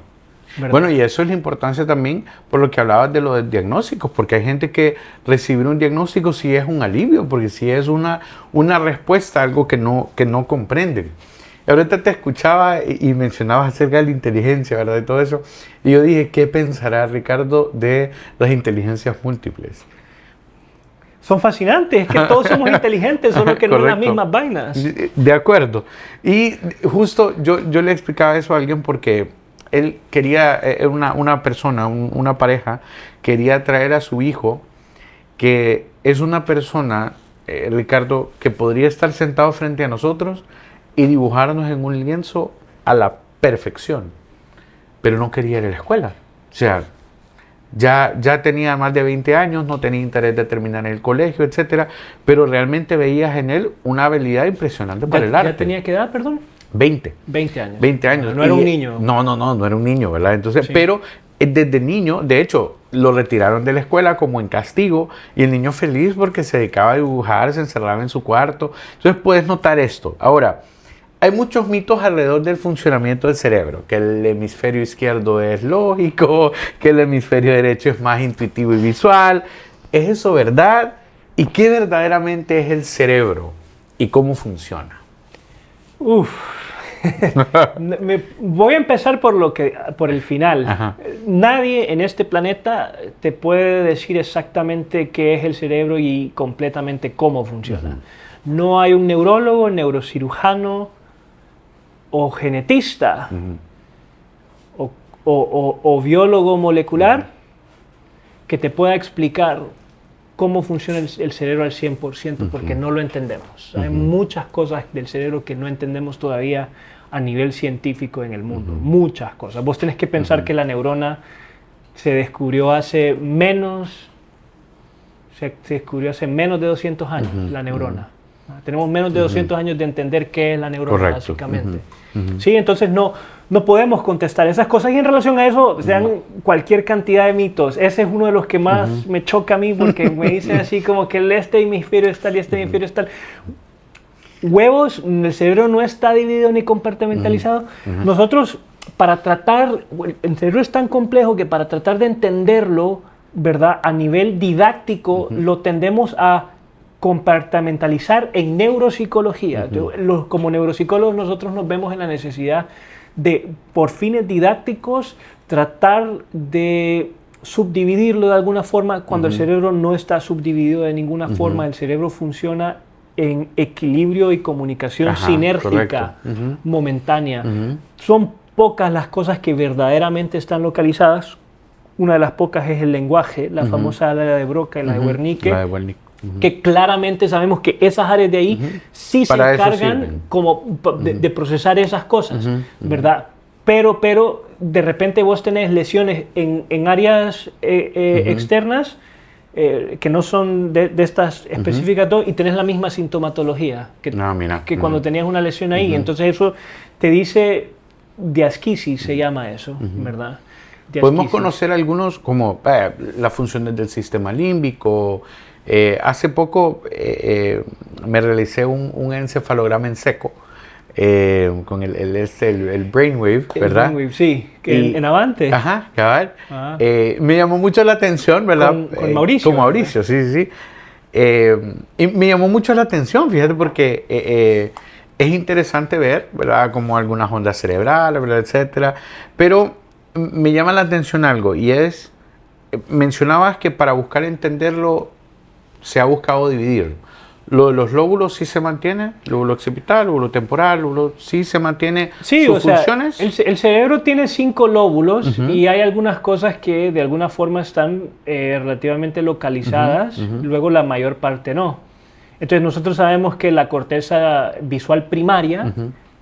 ¿Verdad? Bueno, y eso es la importancia también por lo que hablabas de los diagnósticos, porque hay gente que recibir un diagnóstico sí es un alivio, porque sí es una respuesta a algo que no comprenden. Y ahorita te escuchaba y mencionabas acerca de la inteligencia, ¿verdad? Y todo eso. Y yo dije, ¿qué pensará Ricardo de las inteligencias múltiples? Son fascinantes, es que todos somos inteligentes, solo que no en las mismas vainas. De acuerdo. Y justo yo le explicaba eso a alguien porque él quería, una persona, una pareja, quería traer a su hijo, que es una persona, Ricardo, que podría estar sentado frente a nosotros y dibujarnos en un lienzo a la perfección, pero no quería ir a la escuela. O sea, ya tenía más de 20 años, no tenía interés de terminar en el colegio, etcétera, pero realmente veías en él una habilidad impresionante para el arte. ¿Ya tenía qué edad, perdón? 20. 20 años. 20 años. No era un niño. No era un niño, ¿verdad? Entonces, Sí. pero desde niño, de hecho, lo retiraron de la escuela como en castigo y el niño feliz porque se dedicaba a dibujar, se encerraba en su cuarto. Entonces puedes notar esto. Ahora, hay muchos mitos alrededor del funcionamiento del cerebro, que el hemisferio izquierdo es lógico, que el hemisferio derecho es más intuitivo y visual. ¿Es eso verdad? ¿Y qué verdaderamente es el cerebro? ¿Y cómo funciona? Voy a empezar por el final. Ajá. Nadie en este planeta te puede decir exactamente qué es el cerebro y completamente cómo funciona. No hay un neurólogo, neurocirujano o genetista o biólogo molecular que te pueda explicar cómo funciona el cerebro al 100%, porque no lo entendemos. Hay muchas cosas del cerebro que no entendemos todavía a nivel científico en el mundo. Muchas cosas. Vos tenés que pensar que la neurona se descubrió hace menos de 200 años, la neurona. Tenemos menos de 200 años de entender qué es la neurona, correcto, básicamente. Sí, entonces no podemos contestar esas cosas, y en relación a eso se dan cualquier cantidad de mitos. Ese es uno de los que más me choca a mí, porque me dicen así como que este hemisferio es tal y este hemisferio es tal. Huevos, el cerebro no está dividido ni compartimentalizado. Nosotros, el cerebro es tan complejo que para tratar de entenderlo, ¿verdad?, a nivel didáctico, lo tendemos a compartimentalizar en neuropsicología. Como neuropsicólogos nosotros nos vemos en la necesidad de, por fines didácticos, tratar de subdividirlo de alguna forma cuando el cerebro no está subdividido de ninguna forma. El cerebro funciona en equilibrio y comunicación sinérgica, momentánea. Son pocas las cosas que verdaderamente están localizadas. Una de las pocas es el lenguaje, la famosa área de Broca y la de Wernicke. Que claramente sabemos que esas áreas de ahí sí se encargan como de procesar esas cosas, ¿verdad? Pero de repente vos tenés lesiones en áreas externas que no son de estas específicas y tenés la misma sintomatología que cuando tenías una lesión ahí. Entonces eso te dice diasquisis, se llama eso, ¿verdad? Diasquisis. Podemos conocer algunos como la función del sistema límbico. Hace poco me realicé un encefalograma en seco con el brainwave, ¿verdad? El brainwave, sí, en Avante. Ajá, cabal. Me llamó mucho la atención, ¿verdad? Con Mauricio. Con Mauricio, sí. Y me llamó mucho la atención, fíjate, porque es interesante ver, ¿verdad?, como algunas ondas cerebrales, ¿verdad?, etcétera. Pero me llama la atención algo, y es, mencionabas que para buscar entenderlo se ha buscado dividirlo. Los lóbulos sí se mantienen, lóbulo occipital, lóbulo temporal, lóbulo sí se mantiene sus funciones. El cerebro tiene 5 lóbulos y hay algunas cosas que de alguna forma están relativamente localizadas, luego la mayor parte no. Entonces nosotros sabemos que la corteza visual primaria,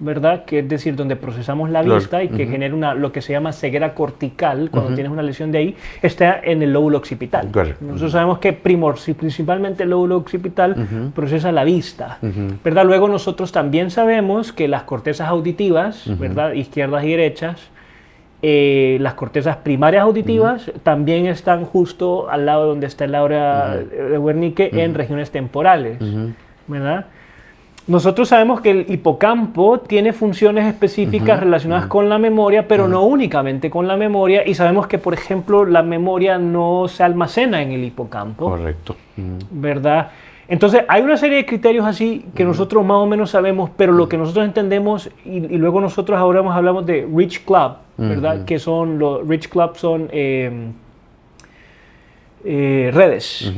¿verdad?, que es decir, donde procesamos la vista y que genera lo que se llama ceguera cortical, cuando tienes una lesión de ahí, está en el lóbulo occipital. Nosotros sabemos que principalmente el lóbulo occipital procesa la vista, ¿verdad? Luego nosotros también sabemos que las cortezas auditivas, ¿verdad?, izquierdas y derechas, las cortezas primarias auditivas también están justo al lado donde está el área de Wernicke, en regiones temporales, ¿verdad? Nosotros sabemos que el hipocampo tiene funciones específicas relacionadas con la memoria, pero no únicamente con la memoria, y sabemos que, por ejemplo, la memoria no se almacena en el hipocampo. Correcto. ¿Verdad? Entonces, hay una serie de criterios así que nosotros más o menos sabemos, pero lo que nosotros entendemos, y luego nosotros ahora hablamos de Rich Club, ¿verdad? Que son, los Rich Club son redes.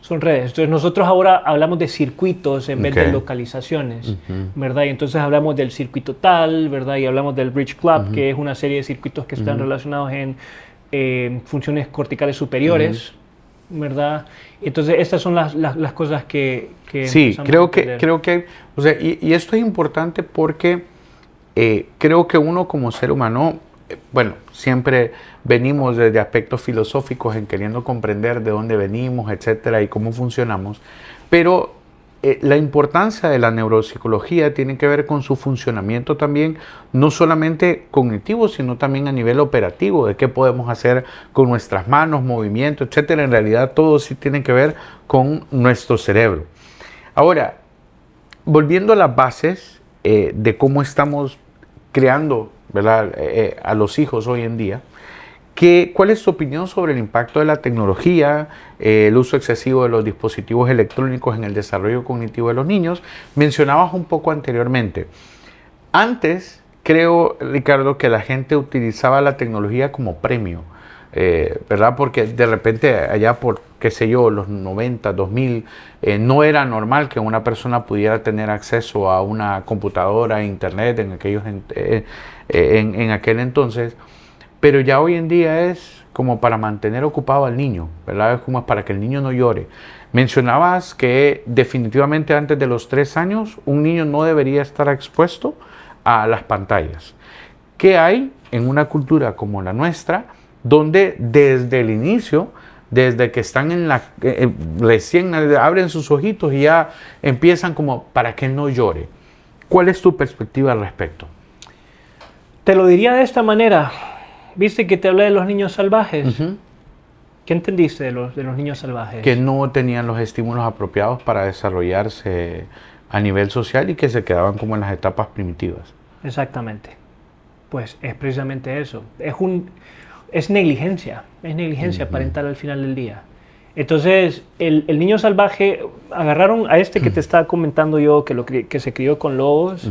Son redes. Entonces nosotros ahora hablamos de circuitos en vez de localizaciones, ¿verdad? Y entonces hablamos del circuito tal, ¿verdad? Y hablamos del Rich Club, que es una serie de circuitos que están relacionados en funciones corticales superiores, ¿verdad? Entonces estas son las cosas que sí, creo que, o sea, y esto es importante porque creo que uno como ser humano, bueno, siempre venimos desde aspectos filosóficos en queriendo comprender de dónde venimos, etcétera, y cómo funcionamos, pero la importancia de la neuropsicología tiene que ver con su funcionamiento también, no solamente cognitivo, sino también a nivel operativo, de qué podemos hacer con nuestras manos, movimientos, etcétera. En realidad todo sí tiene que ver con nuestro cerebro. Ahora, volviendo a las bases, de cómo estamos creando, ¿verdad? A los hijos hoy en día. ¿Cuál es tu opinión sobre el impacto de la tecnología, el uso excesivo de los dispositivos electrónicos en el desarrollo cognitivo de los niños? Mencionabas un poco anteriormente. Antes, creo, Ricardo, que la gente utilizaba la tecnología como premio, ¿verdad? Porque de repente allá por, qué sé yo, los 90, 2000, no era normal que una persona pudiera tener acceso a una computadora, a internet en aquel entonces. Pero ya hoy en día es como para mantener ocupado al niño, ¿verdad? Es como para que el niño no llore. Mencionabas que definitivamente antes de los 3 años un niño no debería estar expuesto a las pantallas. ¿Qué hay en una cultura como la nuestra, donde desde el inicio, desde que están recién abren sus ojitos y ya empiezan como para que no llore? ¿Cuál es tu perspectiva al respecto? Te lo diría de esta manera. ¿Viste que te hablé de los niños salvajes? ¿Qué entendiste de los niños salvajes? Que no tenían los estímulos apropiados para desarrollarse a nivel social y que se quedaban como en las etapas primitivas. Exactamente. Pues es precisamente eso. Es negligencia parental al final del día. Entonces, el niño salvaje, agarraron a este que te estaba comentando yo, que se crió con lobos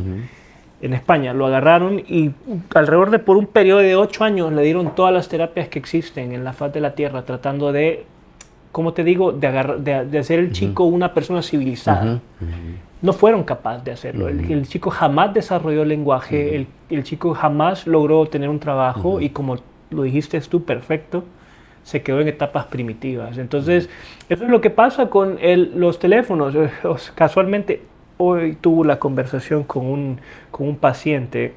en España, lo agarraron y alrededor de por un periodo de 8 años le dieron todas las terapias que existen en la faz de la tierra, tratando de, ¿cómo te digo?, de hacer el chico una persona civilizada. No fueron capaces de hacerlo. El chico jamás desarrolló el lenguaje, el chico jamás logró tener un trabajo y, como lo dijiste tú, perfecto, se quedó en etapas primitivas. Entonces, eso es lo que pasa con los teléfonos. Casualmente, hoy tuve la conversación con un paciente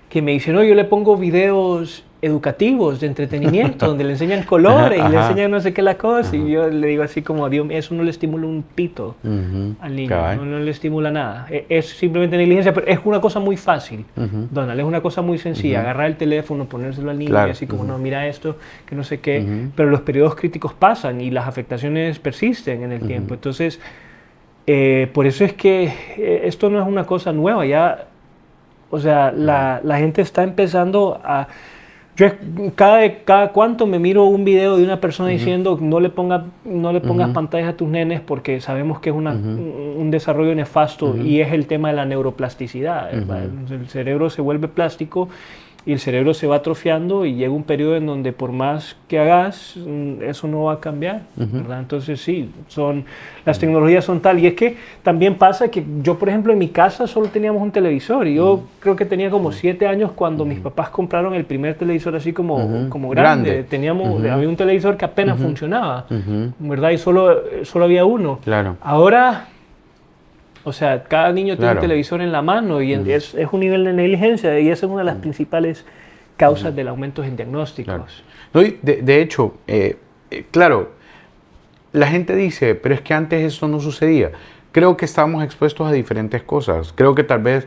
que me dice, no, yo le pongo videos educativos de entretenimiento, donde le enseñan colores y le enseñan no sé qué la cosa, y yo le digo así como, Dios mío, eso no le estimula un pito al niño, no le estimula nada, es simplemente negligencia, pero es una cosa muy fácil, Donald, es una cosa muy sencilla, agarrar el teléfono, ponérselo al niño y así como, no, mira esto, que no sé qué, pero los periodos críticos pasan y las afectaciones persisten en el tiempo. Entonces, por eso es que esto no es una cosa nueva, ya, o sea, la gente está empezando a... Yo cada cuanto me miro un video de una persona diciendo no le pongas pantallas a tus nenes porque sabemos que es un desarrollo nefasto, y es el tema de la neuroplasticidad. El cerebro se vuelve plástico y el cerebro se va atrofiando y llega un periodo en donde por más que hagas, eso no va a cambiar, ¿verdad? Entonces sí, las tecnologías son tal. Y es que también pasa que yo, por ejemplo, en mi casa solo teníamos un televisor y yo creo que tenía como 7 años cuando mis papás compraron el primer televisor así como grande. Había un televisor que apenas funcionaba, ¿verdad? Y solo había uno. Claro. Ahora... O sea, cada niño tiene un televisor en la mano y es un nivel de negligencia, y esa es una de las principales causas del aumento en diagnósticos. Claro. No, de hecho, claro, la gente dice, pero es que antes eso no sucedía. Creo que estábamos expuestos a diferentes cosas. Creo que tal vez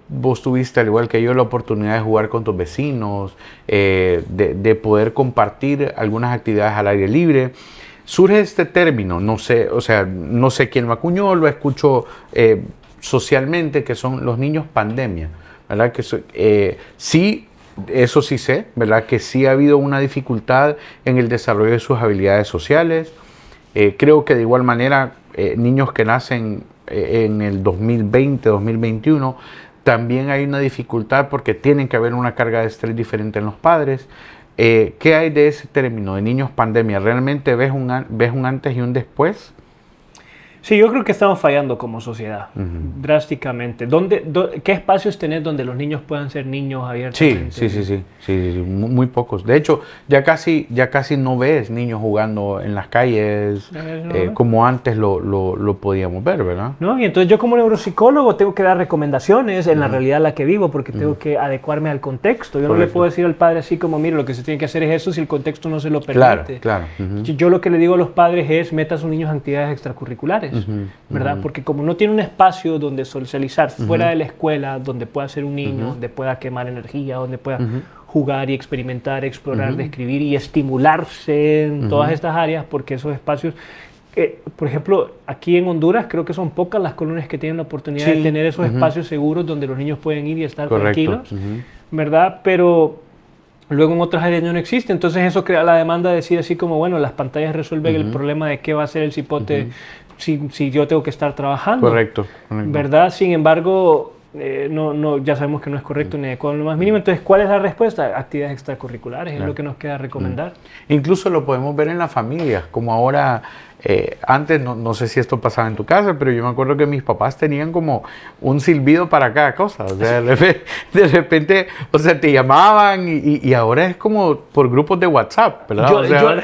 vos tuviste, al igual que yo, la oportunidad de jugar con tus vecinos, de poder compartir algunas actividades al aire libre. Surge este término, no sé, o sea, no sé quién lo acuñó, lo escucho socialmente, que son los niños pandemia, ¿verdad? Que sí, eso sí sé, ¿verdad? Que sí ha habido una dificultad en el desarrollo de sus habilidades sociales. Creo que de igual manera, niños que nacen en el 2020, 2021, también hay una dificultad porque tienen que haber una carga de estrés diferente en los padres. ¿Qué hay de ese término de niños pandemia? ¿Realmente ves un antes y un después? Sí, yo creo que estamos fallando como sociedad, drásticamente. ¿Qué espacios tenés donde los niños puedan ser niños abiertamente? Sí, muy pocos. De hecho, ya casi no ves niños jugando en las calles como antes lo podíamos ver, ¿verdad? No, y entonces yo como neuropsicólogo tengo que dar recomendaciones en la realidad en la que vivo, porque tengo que adecuarme al contexto. Yo no le puedo decir al padre así como, mire, lo que se tiene que hacer es eso si el contexto no se lo permite. Claro. Yo lo que le digo a los padres es, meta a sus niños en actividades extracurriculares. ¿Verdad? Porque como no tiene un espacio donde socializar fuera de la escuela, donde pueda ser un niño, donde pueda quemar energía, donde pueda jugar y experimentar, explorar, describir y estimularse en todas estas áreas, porque esos espacios por ejemplo, aquí en Honduras creo que son pocas las colonias que tienen la oportunidad de tener esos espacios seguros donde los niños pueden ir y estar tranquilos, ¿verdad? Pero luego en otras áreas no existe, entonces eso crea la demanda de decir así como, bueno, las pantallas resuelven el problema de qué va a ser el cipote si yo tengo que estar trabajando. Correcto. ¿Verdad? Sin embargo, ya sabemos que no es correcto ni adecuado en lo más mínimo. Entonces, ¿cuál es la respuesta? Actividades extracurriculares, es lo que nos queda recomendar. Incluso lo podemos ver en las familias, como ahora, antes, no sé si esto pasaba en tu casa, pero yo me acuerdo que mis papás tenían como un silbido para cada cosa. O sea, de repente, o sea, te llamaban y ahora es como por grupos de WhatsApp, ¿verdad?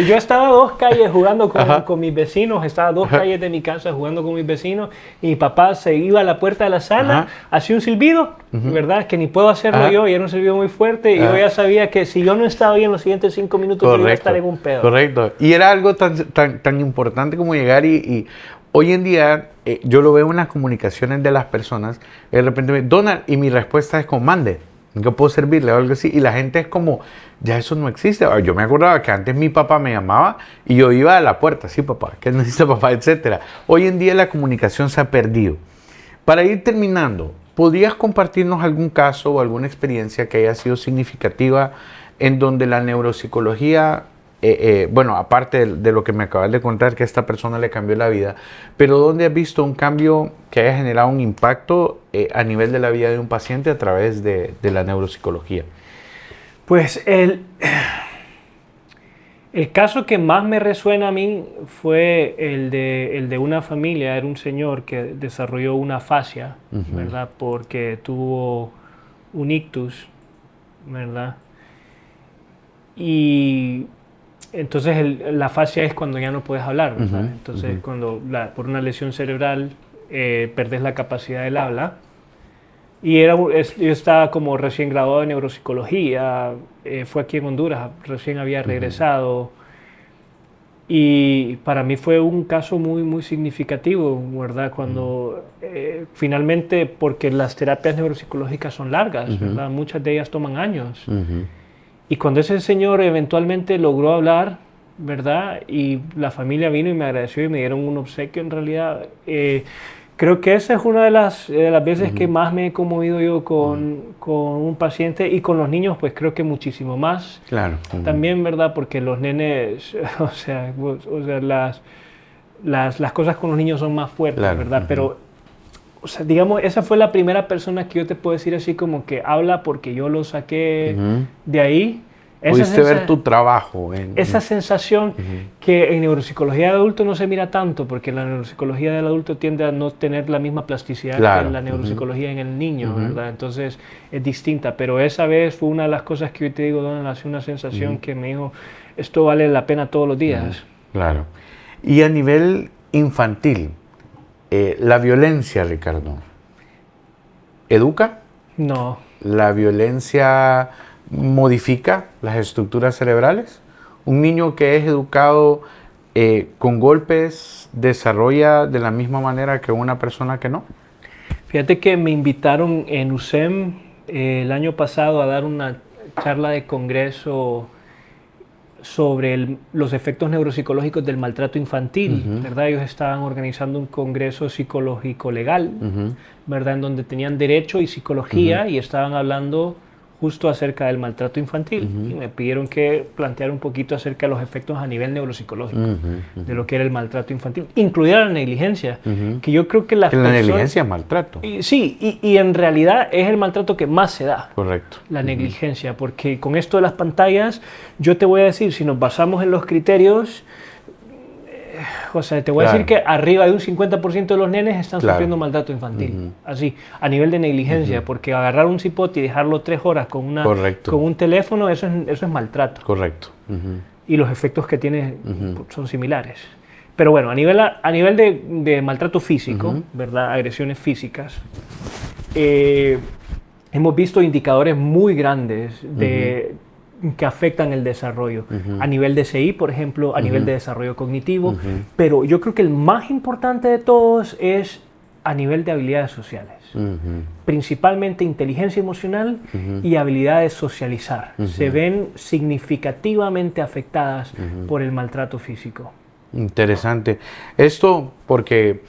Yo estaba a 2 calles jugando con mis vecinos, estaba a 2 calles de mi casa jugando con mis vecinos y mi papá se iba a la puerta de la sala, hacía un silbido, ¿verdad? Que ni puedo hacerlo yo y era un silbido muy fuerte y yo ya sabía que si yo no estaba ahí en los siguientes 5 minutos yo iba a estar en un pedo. Correcto. Y era algo tan importante como llegar y hoy en día yo lo veo en las comunicaciones de las personas, de repente me Donald, y mi respuesta es como, mande, ¿en qué puedo servirle? O algo así, y la gente es como, ya eso no existe. Yo me acordaba que antes mi papá me llamaba y yo iba a la puerta, sí papá, ¿qué necesita papá? Etcétera. Hoy en día la comunicación se ha perdido. Para ir terminando, ¿podrías compartirnos algún caso o alguna experiencia que haya sido significativa en donde la neuropsicología, bueno, aparte de lo que me acabas de contar, que a esta persona le cambió la vida, pero donde has visto un cambio que haya generado un impacto a nivel de la vida de un paciente a través de la neuropsicología? Pues el caso que más me resuena a mí fue el de una familia, era un señor que desarrolló una fascia, ¿verdad? Porque tuvo un ictus, ¿verdad? Y entonces la fascia es cuando ya no puedes hablar, ¿verdad? Entonces cuando por una lesión cerebral perdés la capacidad del habla. Y yo estaba como recién graduado de neuropsicología, fue aquí en Honduras, recién había regresado. Y para mí fue un caso muy, muy significativo, ¿verdad? Cuando finalmente, porque las terapias neuropsicológicas son largas, ¿verdad? Muchas de ellas toman años. Y cuando ese señor eventualmente logró hablar, ¿verdad? Y la familia vino y me agradeció y me dieron un obsequio en realidad. Creo que esa es una de las veces que más me he conmovido yo con un paciente y con los niños, pues creo que muchísimo más. Claro. También, ¿verdad? Porque los nenes, o sea las cosas con los niños son más fuertes, claro, ¿verdad? Pero, o sea, digamos, esa fue la primera persona que yo te puedo decir así como que habla porque yo lo saqué de ahí. Pudiste ver tu trabajo. Esa sensación que en neuropsicología de adulto no se mira tanto, porque la neuropsicología del adulto tiende a no tener la misma plasticidad que la neuropsicología en el niño, ¿verdad? Entonces es distinta, pero esa vez fue una de las cosas que yo te digo, Donald, hace una sensación que me dijo, esto vale la pena todos los días. Claro. Y a nivel infantil, la violencia, Ricardo, ¿educa? No. ¿La violencia modifica las estructuras cerebrales? ¿Un niño que es educado con golpes desarrolla de la misma manera que una persona que no? Fíjate que me invitaron en USEM el año pasado a dar una charla de congreso sobre los efectos neuropsicológicos del maltrato infantil, ¿verdad? Ellos estaban organizando un congreso psicológico legal, ¿verdad? En donde tenían derecho y psicología y estaban hablando justo acerca del maltrato infantil y me pidieron que planteara un poquito acerca de los efectos a nivel neuropsicológico de lo que era el maltrato infantil, incluida la negligencia, que yo creo que la negligencia es maltrato. Sí, y en realidad es el maltrato que más se da. Correcto. La negligencia, porque con esto de las pantallas, yo te voy a decir, si nos basamos en los criterios, o sea, te voy a decir que arriba de un 50% de los nenes están sufriendo maltrato infantil. Así, a nivel de negligencia, porque agarrar un cipote y dejarlo 3 horas con un teléfono, eso es maltrato. Correcto. Y los efectos que tiene son similares. Pero bueno, a nivel de maltrato físico, ¿verdad? Agresiones físicas, hemos visto indicadores muy grandes que afectan el desarrollo, a nivel de CI, por ejemplo, a nivel de desarrollo cognitivo, pero yo creo que el más importante de todos es a nivel de habilidades sociales, principalmente inteligencia emocional y habilidades socializar, se ven significativamente afectadas por el maltrato físico. Interesante. Esto porque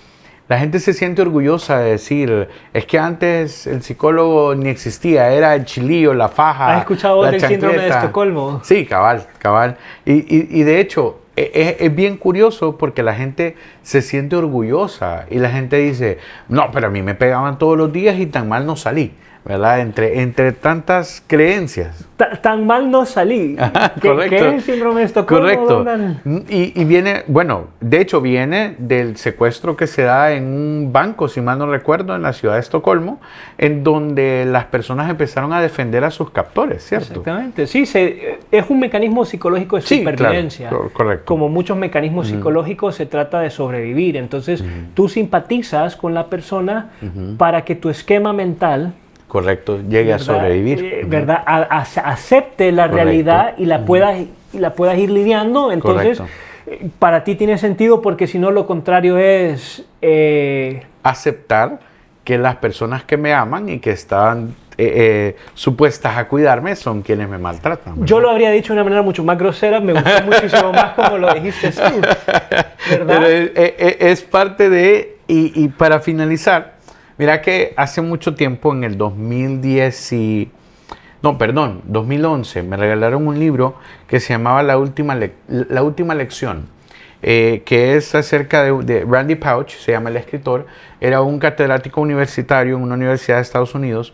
la gente se siente orgullosa de decir, es que antes el psicólogo ni existía, era el chilillo, la faja. ¿Has escuchado la del síndrome de chancleta. Estocolmo? Sí, cabal, cabal. Y de hecho, es bien curioso porque la gente se siente orgullosa y la gente dice, no, pero a mí me pegaban todos los días y tan mal no salí, ¿verdad? Entre tantas creencias. Tan mal no salí. Correcto. ¿Qué es el síndrome de Estocolmo? Correcto. ¿Dónde? Y viene, bueno, de hecho viene del secuestro que se da en un banco, si mal no recuerdo, en la ciudad de Estocolmo, en donde las personas empezaron a defender a sus captores, ¿cierto? Exactamente, sí, es un mecanismo psicológico de Sí, supervivencia. claro, correcto. Como muchos mecanismos psicológicos, se trata de sobrevivir. Entonces, tú simpatizas con la persona para que tu esquema mental, Correcto, llegue a ¿verdad? sobrevivir. ¿Verdad? Acepte la Correcto. realidad y la puedas ir lidiando. Entonces, Correcto. para ti tiene sentido, porque si no, lo contrario es... Aceptar que las personas que me aman y que están supuestas a cuidarme son quienes me maltratan, ¿verdad? Yo lo habría dicho de una manera mucho más grosera, me gustó muchísimo más como lo dijiste tú, ¿verdad? Pero es parte de, y para finalizar, mira que hace mucho tiempo, en el 2011, me regalaron un libro que se llamaba La Última Lección, que es acerca de Randy Pauch, se llama el escritor. Era un catedrático universitario en una universidad de Estados Unidos,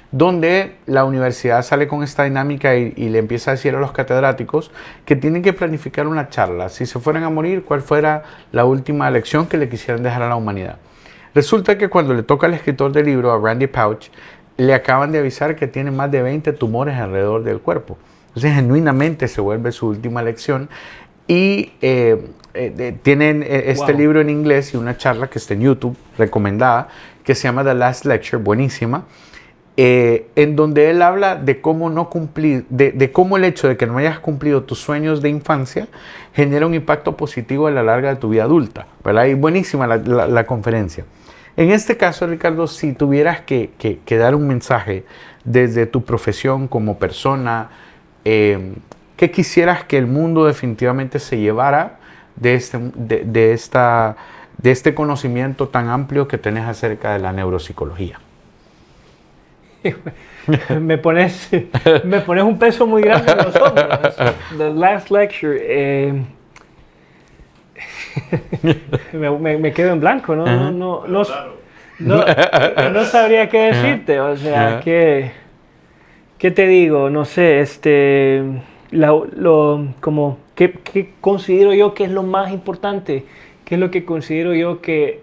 donde la universidad sale con esta dinámica y le empieza a decir a los catedráticos que tienen que planificar una charla. Si se fueran a morir, ¿cuál fuera la última lección que le quisieran dejar a la humanidad? Resulta que cuando le toca al escritor del libro, a Randy Pauch, le acaban de avisar que tiene más de 20 tumores alrededor del cuerpo. Entonces, genuinamente se vuelve su última lección. Y tienen este libro en inglés y una charla que está en YouTube, recomendada, que se llama The Last Lecture, buenísima, en donde él habla de cómo no cumplir, de cómo el hecho de que no hayas cumplido tus sueños de infancia genera un impacto positivo a la larga de tu vida adulta, ¿verdad? Y buenísima la conferencia. En este caso, Ricardo, si tuvieras que dar un mensaje desde tu profesión como persona, ¿qué quisieras que el mundo definitivamente se llevara de este conocimiento tan amplio que tenés acerca de la neuropsicología? Me pones un peso muy grande en los hombros. The Last Lecture. Me quedo en blanco, ¿no? No sabría qué decirte. O sea, ¿qué te digo? No sé, ¿qué considero yo que es lo más importante? ¿Qué es lo que considero yo que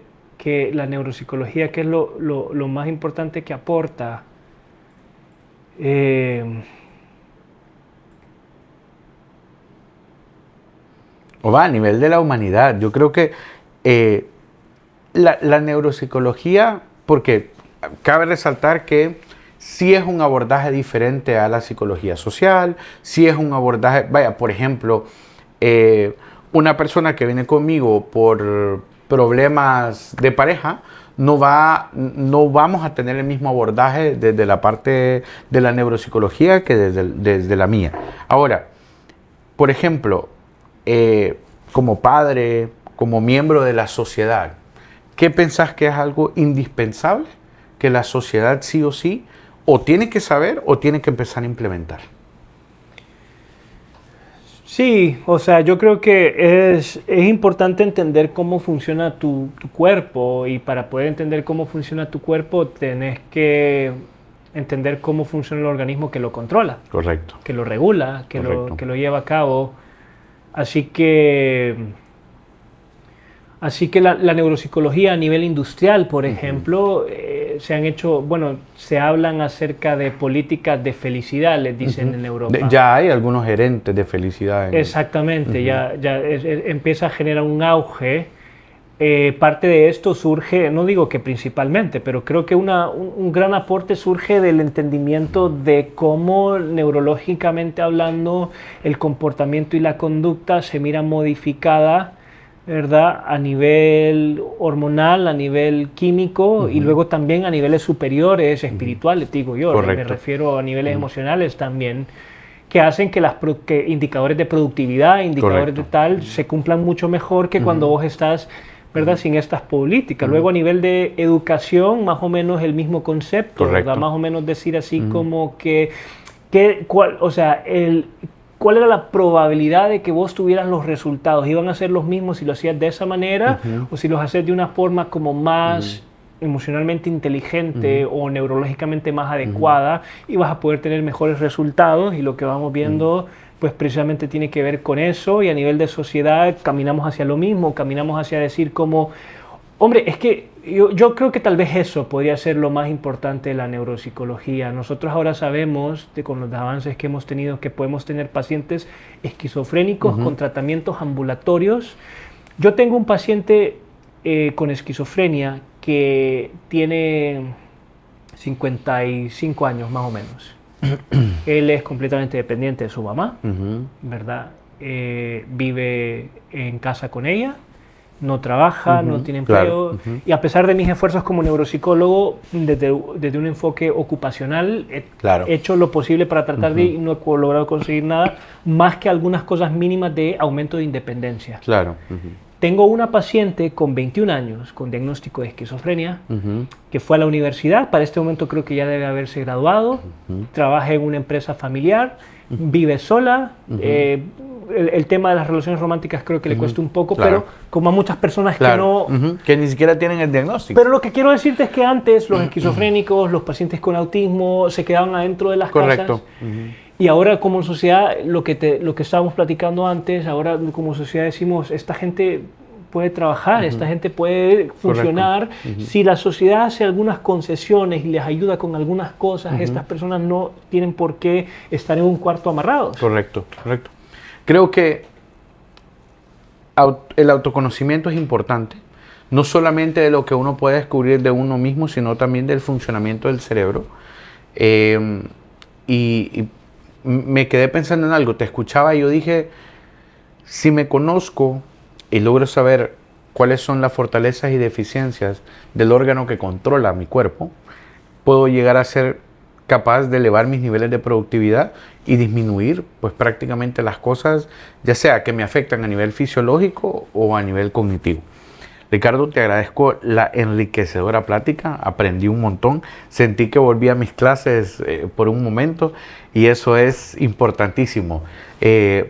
la neuropsicología, qué es lo más importante que aporta? O va a nivel de la humanidad. Yo creo que la neuropsicología, porque cabe resaltar que sí es un abordaje diferente a la psicología social, sí es un abordaje, vaya, por ejemplo, una persona que viene conmigo por problemas de pareja, no vamos a tener el mismo abordaje desde la parte de la neuropsicología que desde la mía. Ahora, por ejemplo, como padre, como miembro de la sociedad, ¿qué pensás que es algo indispensable que la sociedad sí o sí o tiene que saber o tiene que empezar a implementar? Sí, o sea, yo creo que es importante entender cómo funciona tu cuerpo, y para poder entender cómo funciona tu cuerpo tenés que entender cómo funciona el organismo que lo controla. Correcto. Que lo regula, que Correcto. lo lleva a cabo. Así que la neuropsicología a nivel industrial, por ejemplo, se hablan acerca de políticas de felicidad, les dicen en Europa. Ya hay algunos gerentes de felicidad. Exactamente, ya empieza a generar un auge. Parte de esto surge, no digo que principalmente, pero creo que un gran aporte surge del entendimiento de cómo, neurológicamente hablando, el comportamiento y la conducta se mira modificada, ¿verdad? A nivel hormonal, a nivel químico, y luego también a niveles superiores, espirituales, digo yo. Correcto. Me refiero a niveles emocionales también, que hacen que que indicadores de productividad, indicadores Correcto. de tal, se cumplan mucho mejor que cuando vos estás, ¿verdad?, sin estas políticas. Luego a nivel de educación, más o menos el mismo concepto, Correcto. ¿verdad? Más o menos decir así como que o sea, ¿cuál era la probabilidad de que vos tuvieras los resultados? ¿Iban a ser los mismos si lo hacías de esa manera o si los hacías de una forma como más emocionalmente inteligente o neurológicamente más adecuada? Y vas a poder tener mejores resultados, y lo que vamos viendo pues precisamente tiene que ver con eso. Y a nivel de sociedad caminamos hacia lo mismo, caminamos hacia decir como, hombre, es que yo creo que tal vez eso podría ser lo más importante de la neuropsicología. Nosotros ahora sabemos, con los avances que hemos tenido, que podemos tener pacientes esquizofrénicos con tratamientos ambulatorios. Yo tengo un paciente con esquizofrenia que tiene 55 años más o menos. Él es completamente dependiente de su mamá, ¿verdad? Vive en casa con ella, no trabaja, no tiene empleo, y a pesar de mis esfuerzos como neuropsicólogo, desde un enfoque ocupacional, he hecho lo posible para tratar de, y no he logrado conseguir nada, más que algunas cosas mínimas de aumento de independencia. Claro. Tengo una paciente con 21 años con diagnóstico de esquizofrenia que fue a la universidad, para este momento creo que ya debe haberse graduado, trabaja en una empresa familiar, vive sola, el tema de las relaciones románticas creo que le cuesta un poco, pero como a muchas personas que no... que ni siquiera tienen el diagnóstico. Pero lo que quiero decirte es que antes los esquizofrénicos, los pacientes con autismo se quedaban adentro de las casas. Y ahora como sociedad, lo que estábamos platicando antes, ahora como sociedad decimos, esta gente puede trabajar, esta gente puede funcionar. Si la sociedad hace algunas concesiones y les ayuda con algunas cosas, estas personas no tienen por qué estar en un cuarto amarrados. Correcto. Creo que el autoconocimiento es importante, no solamente de lo que uno puede descubrir de uno mismo, sino también del funcionamiento del cerebro. Y me quedé pensando en algo, te escuchaba y yo dije, si me conozco y logro saber cuáles son las fortalezas y deficiencias del órgano que controla mi cuerpo, puedo llegar a ser capaz de elevar mis niveles de productividad y disminuir pues prácticamente las cosas, ya sea que me afectan a nivel fisiológico o a nivel cognitivo. Ricardo, te agradezco la enriquecedora plática, aprendí un montón, sentí que volví a mis clases por un momento y eso es importantísimo.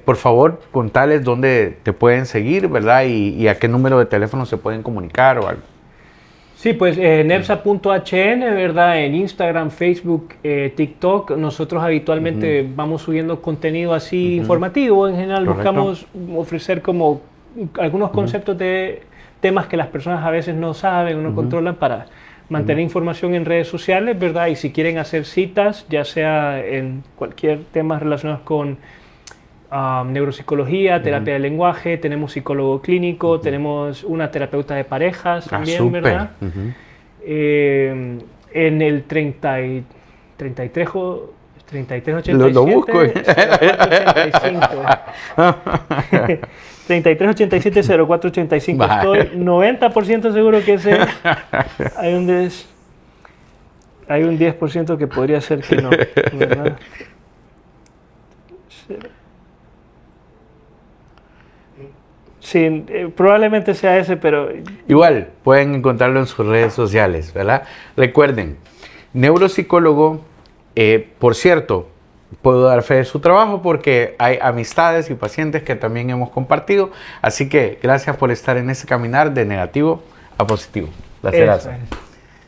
Por favor, contales dónde te pueden seguir, ¿verdad? Y a qué número de teléfono se pueden comunicar o algo. Sí, pues nersa.hn, ¿verdad? En Instagram, Facebook, TikTok, nosotros habitualmente vamos subiendo contenido así informativo. En general buscamos ofrecer como algunos conceptos de temas que las personas a veces no saben o no controlan para mantener información en redes sociales, ¿verdad? Y si quieren hacer citas, ya sea en cualquier tema relacionado con neuropsicología, terapia del lenguaje, tenemos psicólogo clínico, tenemos una terapeuta de parejas también, ¿verdad? En el 3387 Lo busco. 3387-0485. Estoy 90% seguro que ese hay un 10% que podría ser que no, ¿verdad? Sí, probablemente sea ese, pero... Igual, pueden encontrarlo en sus redes sociales, ¿verdad? Recuerden, neuropsicólogo, por cierto, puedo dar fe de su trabajo porque hay amistades y pacientes que también hemos compartido. Así que gracias por estar en ese caminar de negativo a positivo. La Ceraza.